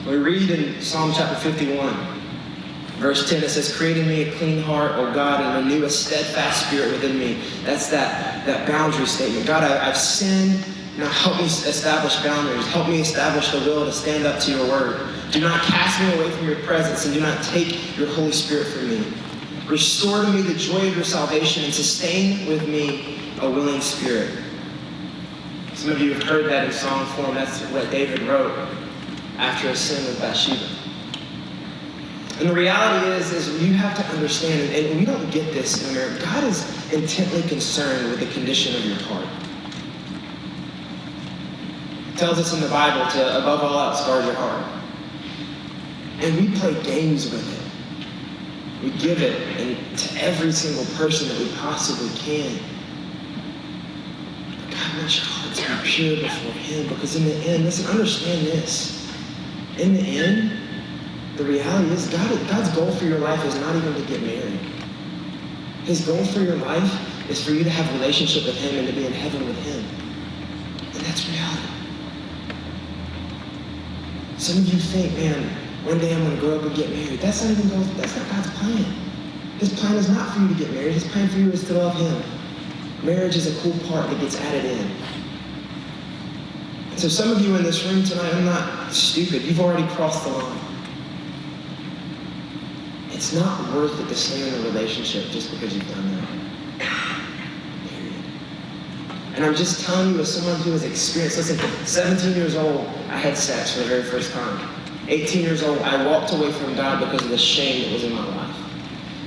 We read in Psalm chapter 51, verse 10, it says, create in me a clean heart, O God, and renew a steadfast spirit within me. That's that boundary statement. God, I've sinned. Now help me establish boundaries. Help me establish the will to stand up to your word. Do not cast me away from your presence, and do not take your Holy Spirit from me. Restore to me the joy of your salvation, and sustain with me a willing spirit. Some of you have heard that in song form. That's what David wrote after his sin with Bathsheba. And the reality is you have to understand, and we don't get this in America, God is intently concerned with the condition of your heart. It tells us in the Bible to, above all else, guard your heart. And we play games with it. We give it to every single person that we possibly can. But God wants your heart to be pure before Him, because in the end, listen, understand this. In the end, the reality is God's goal for your life is not even to get married. His goal for your life is for you to have a relationship with Him and to be in heaven with Him. And that's reality. Some of you think, man, one day I'm going to grow up and get married. That's not God's plan. His plan is not for you to get married. His plan for you is to love Him. Marriage is a cool part that gets added in. And so some of you in this room tonight, I'm not stupid. You've already crossed the line. It's not worth it to stay in a relationship just because you've done that. Period. And And I'm just telling you as someone who has experienced, listen, 17 years old, I had sex for the very first time. 18 years old, I walked away from God because of the shame that was in my life.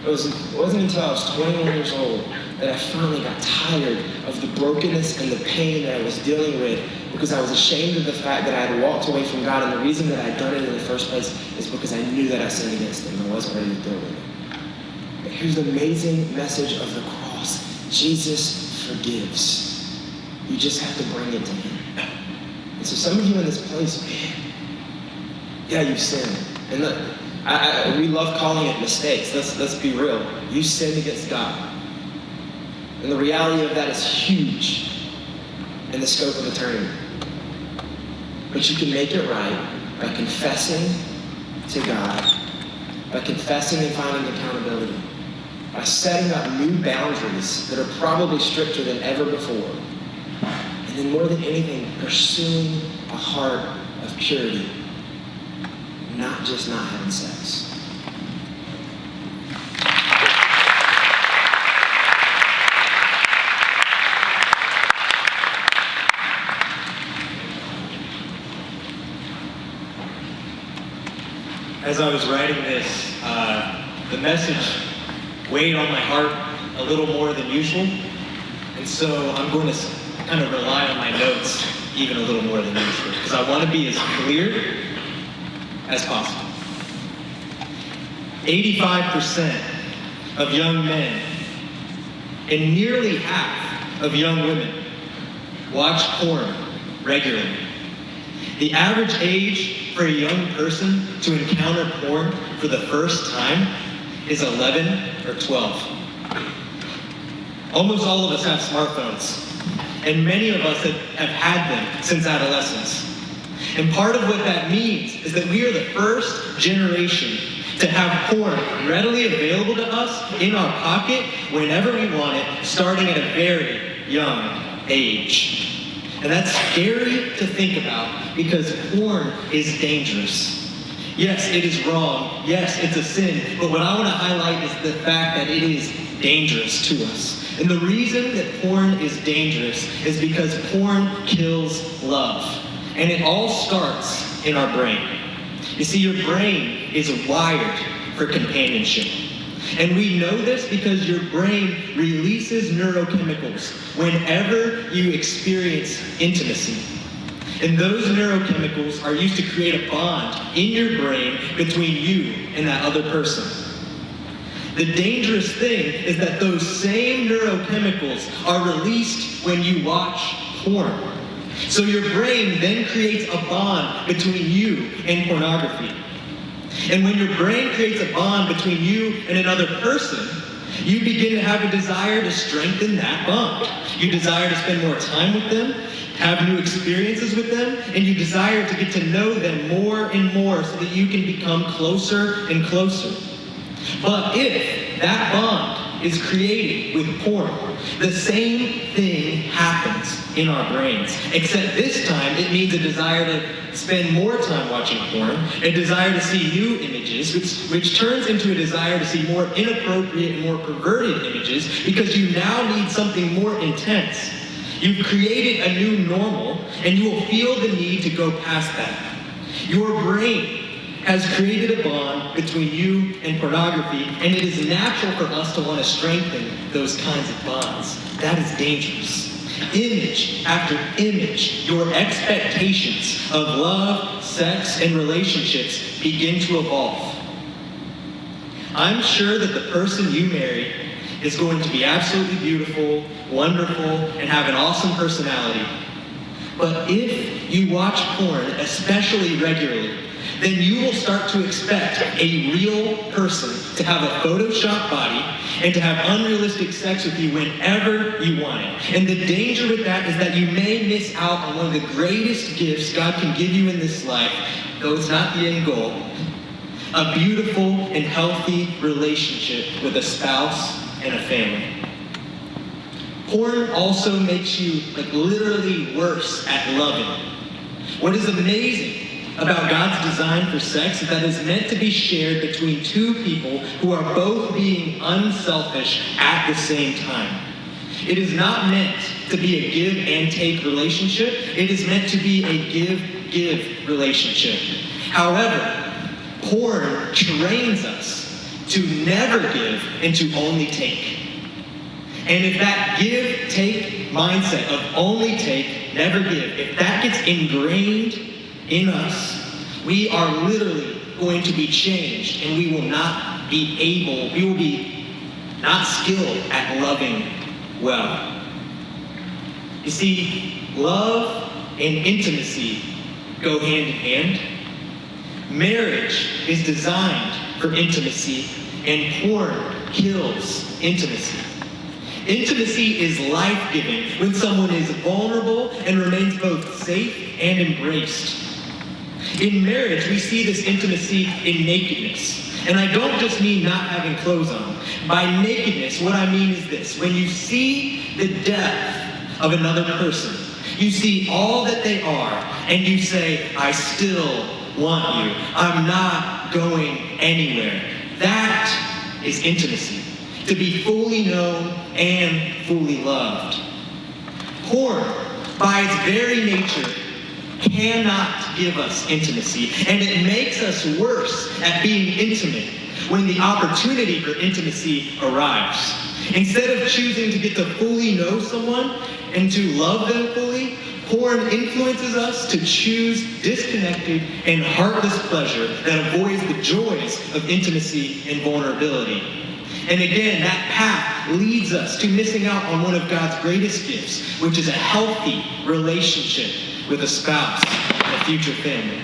It wasn't until I was 21 years old that I finally got tired of the brokenness and the pain that I was dealing with because I was ashamed of the fact that I had walked away from God, and the reason that I had done it in the first place is because I knew that I sinned against Him and I wasn't ready to deal with it. But here's the amazing message of the cross. Jesus forgives. You just have to bring it to Him. And so some of you in this place, man, yeah, you've sinned. And look, we love calling it mistakes. Let's be real. You sinned against God. And the reality of that is huge in the scope of eternity. But you can make it right by confessing to God, by confessing and finding accountability, by setting up new boundaries that are probably stricter than ever before. And then more than anything, pursuing a heart of purity, not just not having sex. As I was writing this, the message weighed on my heart a little more than usual, and so I'm going to kind of rely on my notes even a little more than usual, because I want to be as clear as possible. 85% of young men and nearly half of young women watch porn regularly. The average age for a young person to encounter porn for the first time is 11 or 12. Almost all of us have smartphones, and many of us have had them since adolescence. And part of what that means is that we are the first generation to have porn readily available to us in our pocket whenever we want it, starting at a very young age. And that's scary to think about because porn is dangerous. Yes, it is wrong. Yes, it's a sin. But what I want to highlight is the fact that it is dangerous to us. And the reason that porn is dangerous is because porn kills love. And it all starts in our brain. You see, your brain is wired for companionship. And we know this because your brain releases neurochemicals whenever you experience intimacy. And those neurochemicals are used to create a bond in your brain between you and that other person. The dangerous thing is that those same neurochemicals are released when you watch porn. So your brain then creates a bond between you and pornography. And when your brain creates a bond between you and another person, you begin to have a desire to strengthen that bond. You desire to spend more time with them, have new experiences with them, and you desire to get to know them more and more so that you can become closer and closer. But if that bond is created with porn, the same thing happens in our brains. Except this time, it means a desire to spend more time watching porn, a desire to see new images, which turns into a desire to see more inappropriate and more perverted images because you now need something more intense. You've created a new normal, and you will feel the need to go past that. Your brain has created a bond between you and pornography, and it is natural for us to want to strengthen those kinds of bonds. That is dangerous. Image after image, your expectations of love, sex, and relationships begin to evolve. I'm sure that the person you marry is going to be absolutely beautiful, wonderful, and have an awesome personality. But if you watch porn, especially regularly, then you will start to expect a real person to have a Photoshop body and to have unrealistic sex with you whenever you want it. And the danger with that is that you may miss out on one of the greatest gifts God can give you in this life, though it's not the end goal, a beautiful and healthy relationship with a spouse and a family. Porn also makes you literally worse at loving. What is amazing about God's design for sex is that it's meant to be shared between two people who are both being unselfish at the same time. It is not meant to be a give and take relationship. It is meant to be a give relationship. However, porn trains us to never give and to only take. And if that give-take mindset of only take, never give, if that gets ingrained in us, we are literally going to be changed, and we will be not skilled at loving well. You see, love and intimacy go hand in hand. Marriage is designed for intimacy, and porn kills intimacy. Intimacy is life-giving when someone is vulnerable and remains both safe and embraced. In marriage, we see this intimacy in nakedness. And I don't just mean not having clothes on. By nakedness, what I mean is this. When you see the depth of another person, you see all that they are, and you say, I still want you. I'm not going anywhere. That is intimacy. To be fully known and fully loved. Porn, by its very nature, cannot give us intimacy, and it makes us worse at being intimate when the opportunity for intimacy arrives. Instead of choosing to get to fully know someone and to love them fully, porn influences us to choose disconnected and heartless pleasure that avoids the joys of intimacy and vulnerability. And again, that path leads us to missing out on one of God's greatest gifts, which is a healthy relationship with a spouse and a future family.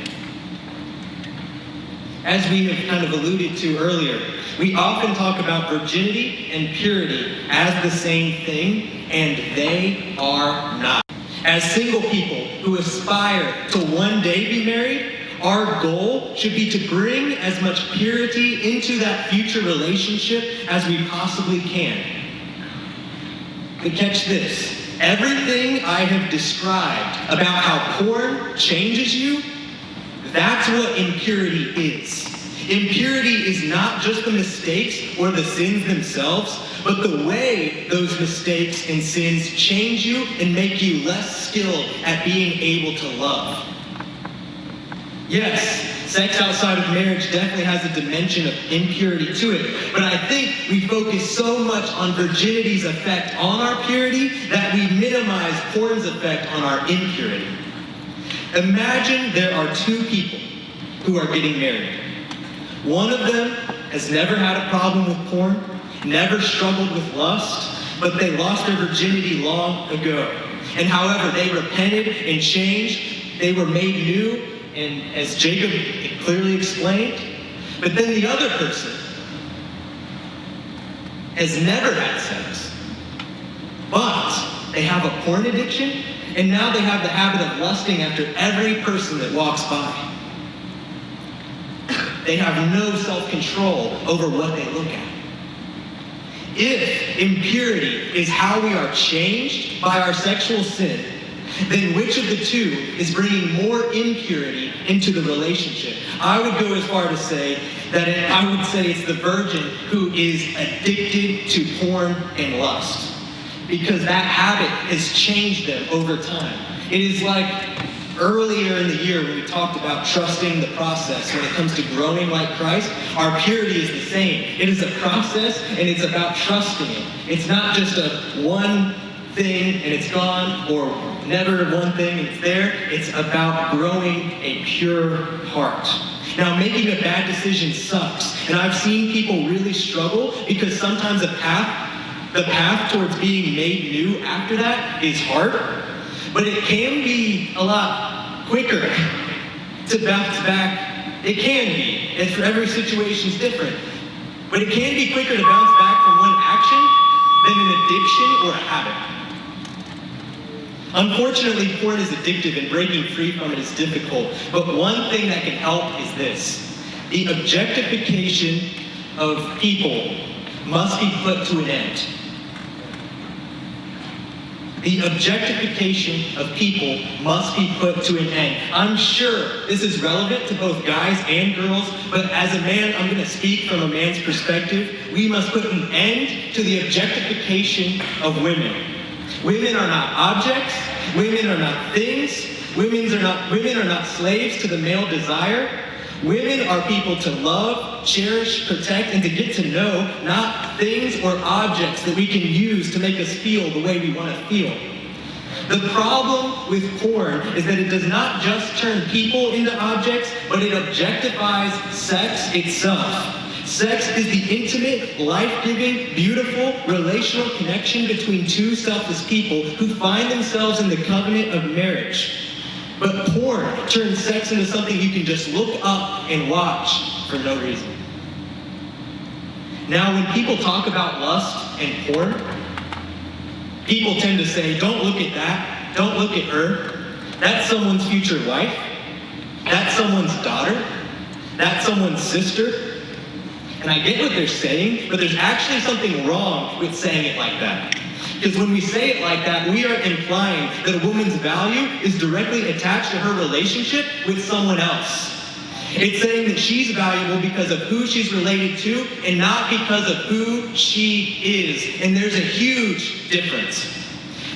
As we have kind of alluded to earlier, we often talk about virginity and purity as the same thing, and they are not. As single people who aspire to one day be married, our goal should be to bring as much purity into that future relationship as we possibly can. But catch this. Everything I have described about how porn changes you, that's what impurity is. Impurity is not just the mistakes or the sins themselves, but the way those mistakes and sins change you and make you less skilled at being able to love. Yes, sex outside of marriage definitely has a dimension of impurity to it, but I think we focus so much on virginity's effect on our purity that we minimize porn's effect on our impurity. Imagine there are two people who are getting married. One of them has never had a problem with porn, never struggled with lust, but they lost their virginity long ago. And however, they repented and changed, they were made new, and as Jacob clearly explained, but then the other person has never had sex, but they have a porn addiction, and now they have the habit of lusting after every person that walks by. They have no self-control over what they look at. If impurity is how we are changed by our sexual sin, then which of the two is bringing more impurity into the relationship? I would go as far to say that I would say it's the virgin who is addicted to porn and lust, because that habit has changed them over time. It is like earlier in the year when we talked about trusting the process when it comes to growing like Christ. Our purity is the same. It is a process, and it's about trusting it. It's not just a one thing and it's gone, or never one thing and it's there. It's about growing a pure heart. Now, making a bad decision sucks, and I've seen people really struggle because sometimes the path towards being made new after that is hard, but it can be a lot quicker to bounce back. It can be. It's for every situation is different, but it can be quicker to bounce back from one action than an addiction or a habit. Unfortunately, porn is addictive and breaking free from it is difficult, but one thing that can help is this. The objectification of people must be put to an end. The objectification of people must be put to an end. I'm sure this is relevant to both guys and girls, but as a man, I'm going to speak from a man's perspective. We must put an end to the objectification of women. Women are not objects. Women are not things. Women are not slaves to the male desire. Women are people to love, cherish, protect, and to get to know, not things or objects that we can use to make us feel the way we want to feel. The problem with porn is that it does not just turn people into objects, but it objectifies sex itself. Sex is the intimate, life-giving, beautiful, relational connection between two selfless people who find themselves in the covenant of marriage. But porn turns sex into something you can just look up and watch for no reason. Now, when people talk about lust and porn, people tend to say, don't look at that, don't look at her. That's someone's future wife. That's someone's daughter. That's someone's sister. And I get what they're saying, but there's actually something wrong with saying it like that. Because when we say it like that, we are implying that a woman's value is directly attached to her relationship with someone else. It's saying that she's valuable because of who she's related to and not because of who she is. And there's a huge difference.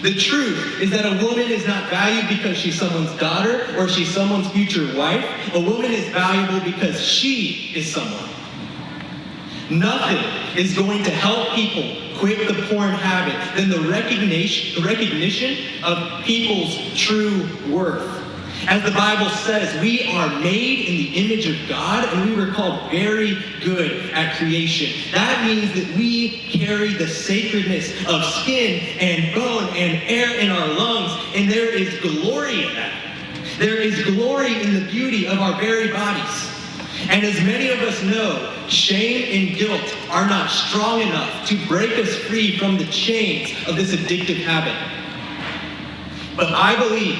The truth is that a woman is not valued because she's someone's daughter or she's someone's future wife. A woman is valuable because she is someone. Nothing is going to help people quit the porn habit than the recognition of people's true worth. As the Bible says, we are made in the image of God and we were called very good at creation. That means that we carry the sacredness of skin and bone and air in our lungs, and there is glory in that. There is glory in the beauty of our very bodies. And as many of us know, shame and guilt are not strong enough to break us free from the chains of this addictive habit. But I believe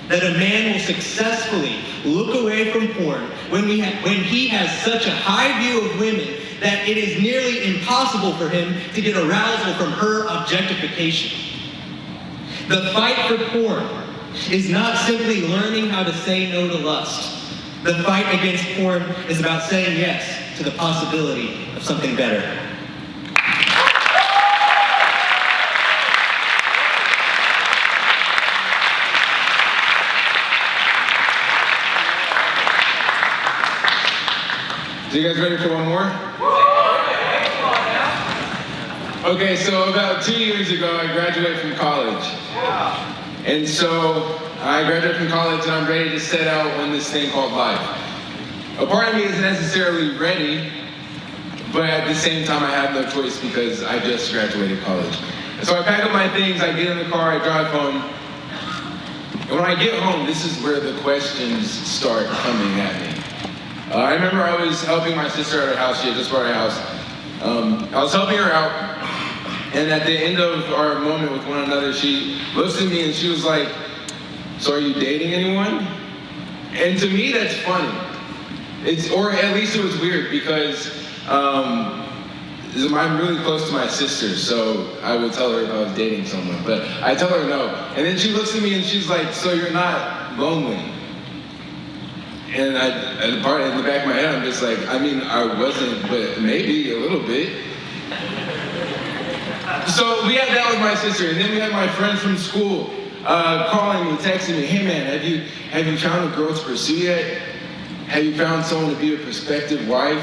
that a man will successfully look away from porn when he has such a high view of women that it is nearly impossible for him to get arousal from her objectification. The fight for porn is not simply learning how to say no to lust. The fight against porn is about saying yes to the possibility of something better. So you guys ready for one more? Okay, so about 2 years ago, I graduated from college. And so I graduated from college and I'm ready to set out on this thing called life. A part of me isn't necessarily ready, but at the same time I have no choice because I just graduated college. And so I pack up my things, I get in the car, I drive home. And when I get home, this is where the questions start coming at me. I remember I was helping my sister at her house. She had just bought her house. I was helping her out, and at the end of our moment with one another, she looks at me and she was like, "So are you dating anyone?" And to me, that's funny. Or at least it was weird because I'm really close to my sister, so I would tell her if I was dating someone, but I tell her no. And then she looks at me and she's like, "So you're not lonely?" And in the back of my head, I'm just like, I mean, I wasn't, but maybe a little bit. So we had that with my sister, and then we had my friends from school calling me, texting me, "Hey man, have you found a girl to pursue yet? Have you found someone to be a prospective wife?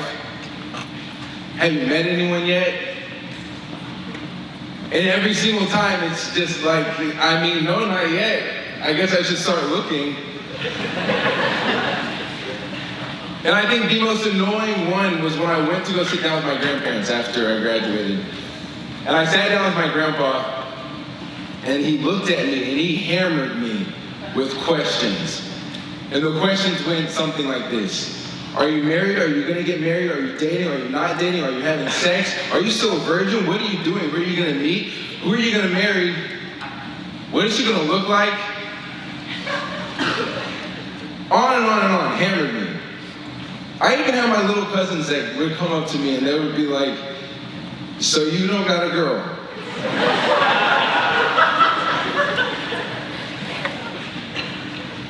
Have you met anyone yet?" And every single time, it's just like, I mean, no, not yet. I guess I should start looking. And I think the most annoying one was when I went to go sit down with my grandparents after I graduated. And I sat down with my grandpa, and he looked at me and he hammered me with questions. And the questions went something like this: are you married? Are you gonna get married? Are you dating? Are you not dating? Are you having sex? Are you still a virgin? What are you doing? Where are you gonna meet? Who are you gonna marry? What is she gonna look like? On and on and on, hammered me. I even had my little cousins that would come up to me and they would be like, "So you don't got a girl?"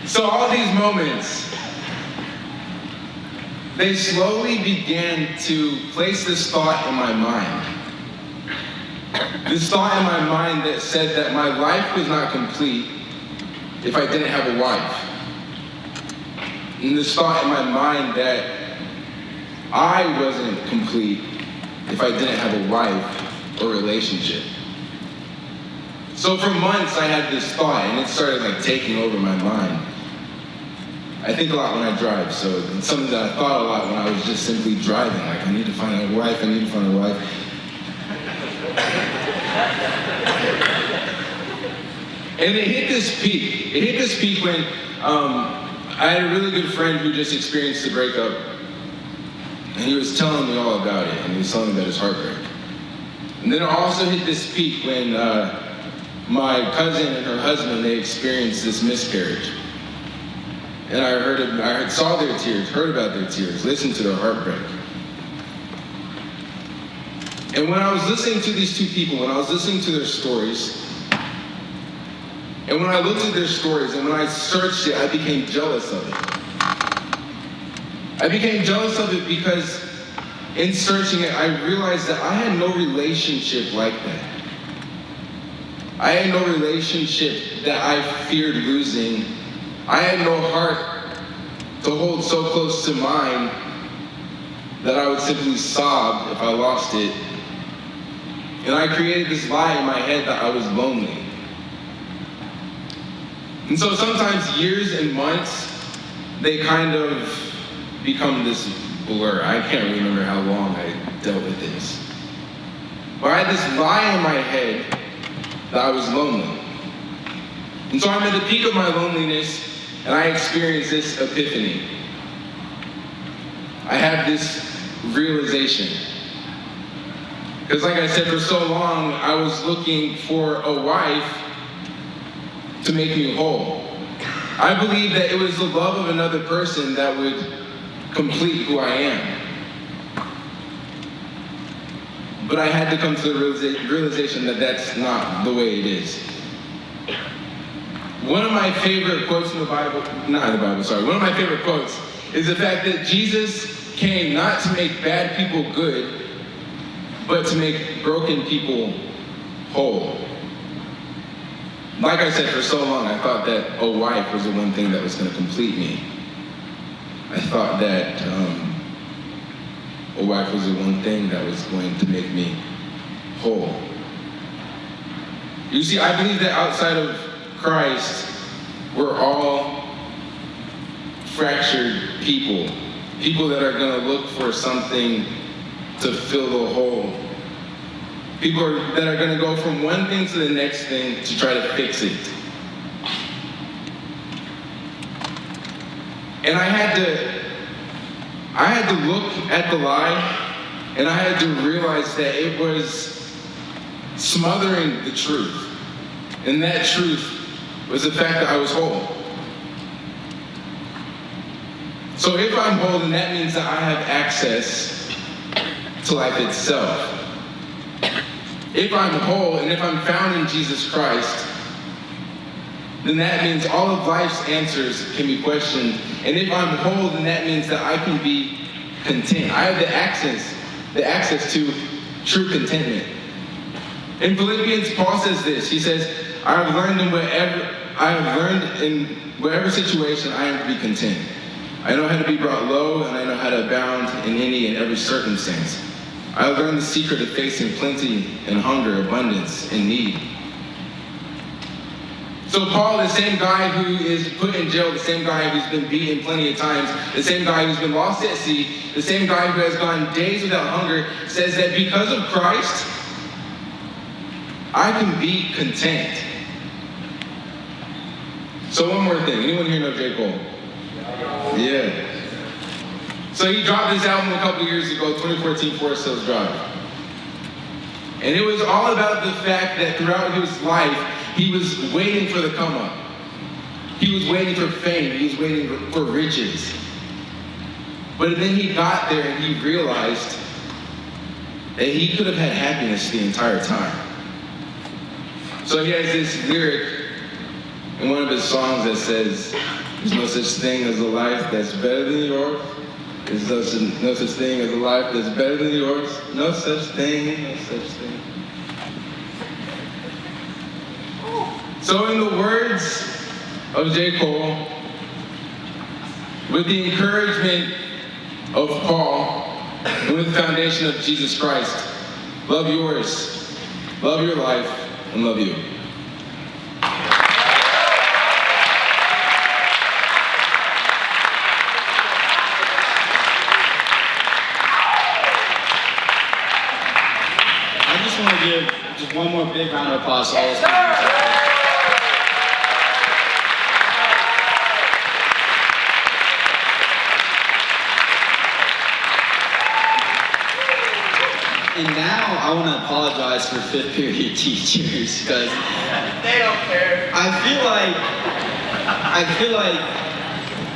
So all these moments, they slowly began to place this thought in my mind. this thought in my mind that said that my life was not complete if I didn't have a wife. And this thought in my mind that I wasn't complete if I didn't have a wife or relationship. So for months I had this thought, and it started like taking over my mind. I think a lot when I drive, so it's something that I thought a lot when I was just simply driving. Like, I need to find a wife, I need to find a wife. And it hit this peak. It hit this peak when I had a really good friend who just experienced a breakup. And he was telling me all about it, and he was telling me about his heartbreak. And then it also hit this peak when my cousin and her husband, they experienced this miscarriage. And I saw their tears, heard about their tears, listened to their heartbreak. And when I was listening to these two people, when I was listening to their stories, and when I looked at their stories, and when I searched it, I became jealous of it. I became jealous of it because in searching it, I realized that I had no relationship like that. I had no relationship that I feared losing. I had no heart to hold so close to mine that I would simply sob if I lost it. And I created this lie in my head that I was lonely. And so sometimes years and months, they kind of become this blur. I can't remember how long I dealt with this. But I had this lie in my head that I was lonely. And so I'm at the peak of my loneliness, and I experienced this epiphany. I had this realization. Because like I said, for so long, I was looking for a wife to make me whole. I believed that it was the love of another person that would complete who I am. But I had to come to the realization that that's not the way it is. One of my favorite quotes in the Bible, one of my favorite quotes is the fact that Jesus came not to make bad people good, but to make broken people whole. Like I said, for so long, I thought that a wife was the one thing that was going to complete me. I thought that a wife was the one thing that was going to make me whole. You see, I believe that outside of Christ, we're all fractured people. People that are going to look for something to fill the hole. People that are going to go from one thing to the next thing to try to fix it. And I had to look at the lie, and I had to realize that it was smothering the truth. And that truth was the fact that I was whole. So if I'm whole, then that means that I have access to life itself. If I'm whole and if I'm found in Jesus Christ, then that means all of life's answers can be questioned. And if I'm whole, then that means that I can be content. I have the access to true contentment. In Philippians, Paul says this. He says, I have learned in whatever situation I am to be content. I know how to be brought low, and I know how to abound in any and every circumstance. I have learned the secret of facing plenty and hunger, abundance and need. So Paul, the same guy who is put in jail, the same guy who's been beaten plenty of times, the same guy who's been lost at sea, the same guy who has gone days without hunger, says that because of Christ, I can be content. So one more thing. Anyone here know J. Cole? Yeah. So he dropped this album a couple years ago, 2014 Forest Hills Drive. And it was all about the fact that throughout his life, he was waiting for the come up. He was waiting for fame. He was waiting for riches. But then he got there and he realized that he could have had happiness the entire time. So he has this lyric in one of his songs that says, there's no such thing as a life that's better than yours. There's no such thing as a life that's better than yours. No such thing, no such thing. So in the words of J. Cole, with the encouragement of Paul, and with the foundation of Jesus Christ, love yours, love your life, and love you. I just want to give just one more big round of applause to all those people. And now I want to apologize for fifth period teachers because They don't care. I feel like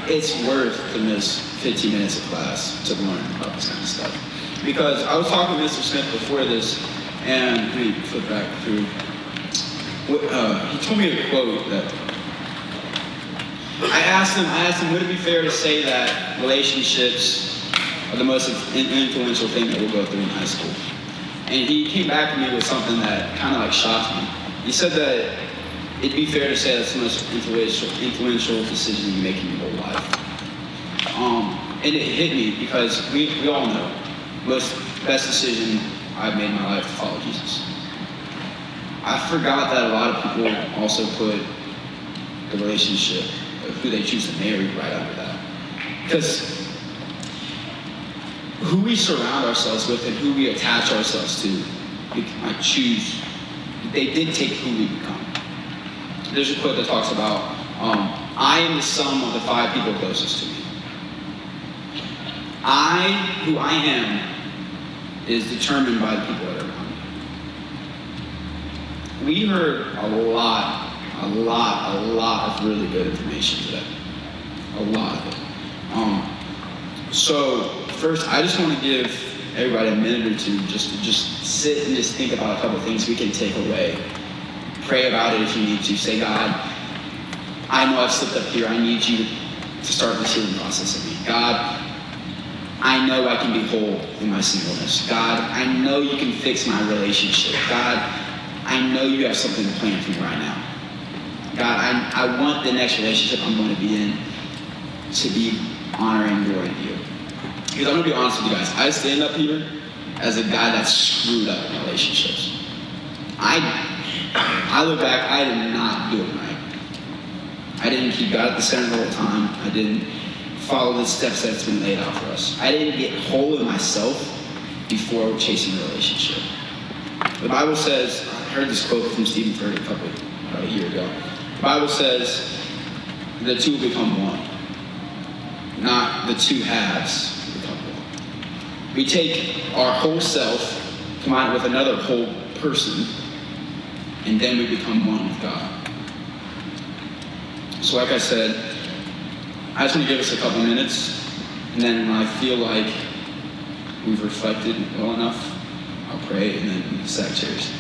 it's worth to miss 15 minutes of class to learn about this kind of stuff. Because I was talking to Mr. Smith before this, and let me flip back through. He told me a quote that I asked him, would it be fair to say that relationships are the most influential thing that we'll go through in high school? And he came back to me with something that kind of like shocked me. He said that it'd be fair to say that's the most influential decision you make in your whole life. And it hit me because we all know best decision I've made in my life to follow Jesus. I forgot that a lot of people also put the relationship of who they choose to marry right under that. Because who we surround ourselves with and who we attach ourselves to, we might choose. They dictate who we become. There's a quote that talks about, I am the sum of the 5 people closest to me. Who I am, is determined by the people that are around me. We heard a lot of really good information today. A lot of it. So first, I just want to give everybody a minute or two just to sit and just think about a couple of things we can take away. Pray about it if you need to. Say, God, I know I've slipped up here. I need you to start this healing process in me. God, I know I can be whole in my singleness. God, I know you can fix my relationship. God, I know you have something planned for me right now. God, I want the next relationship I'm going to be in to be honoring and glory to you. Because I'm going to be honest with you guys. I stand up here as a guy that's screwed up in relationships. I look back, I did not do it right. I didn't keep God at the center the whole time. I didn't follow the steps that's been laid out for us. I didn't get whole in myself before chasing a relationship. The Bible says, I heard this quote from Stephen Furtick about a year ago. The Bible says the two will become one, not the two halves become one. We take our whole self, combine it with another whole person, and then we become one with God. So like I said, I just want to give us a couple minutes, and then when I feel like we've reflected well enough, I'll pray, and then sack chairs.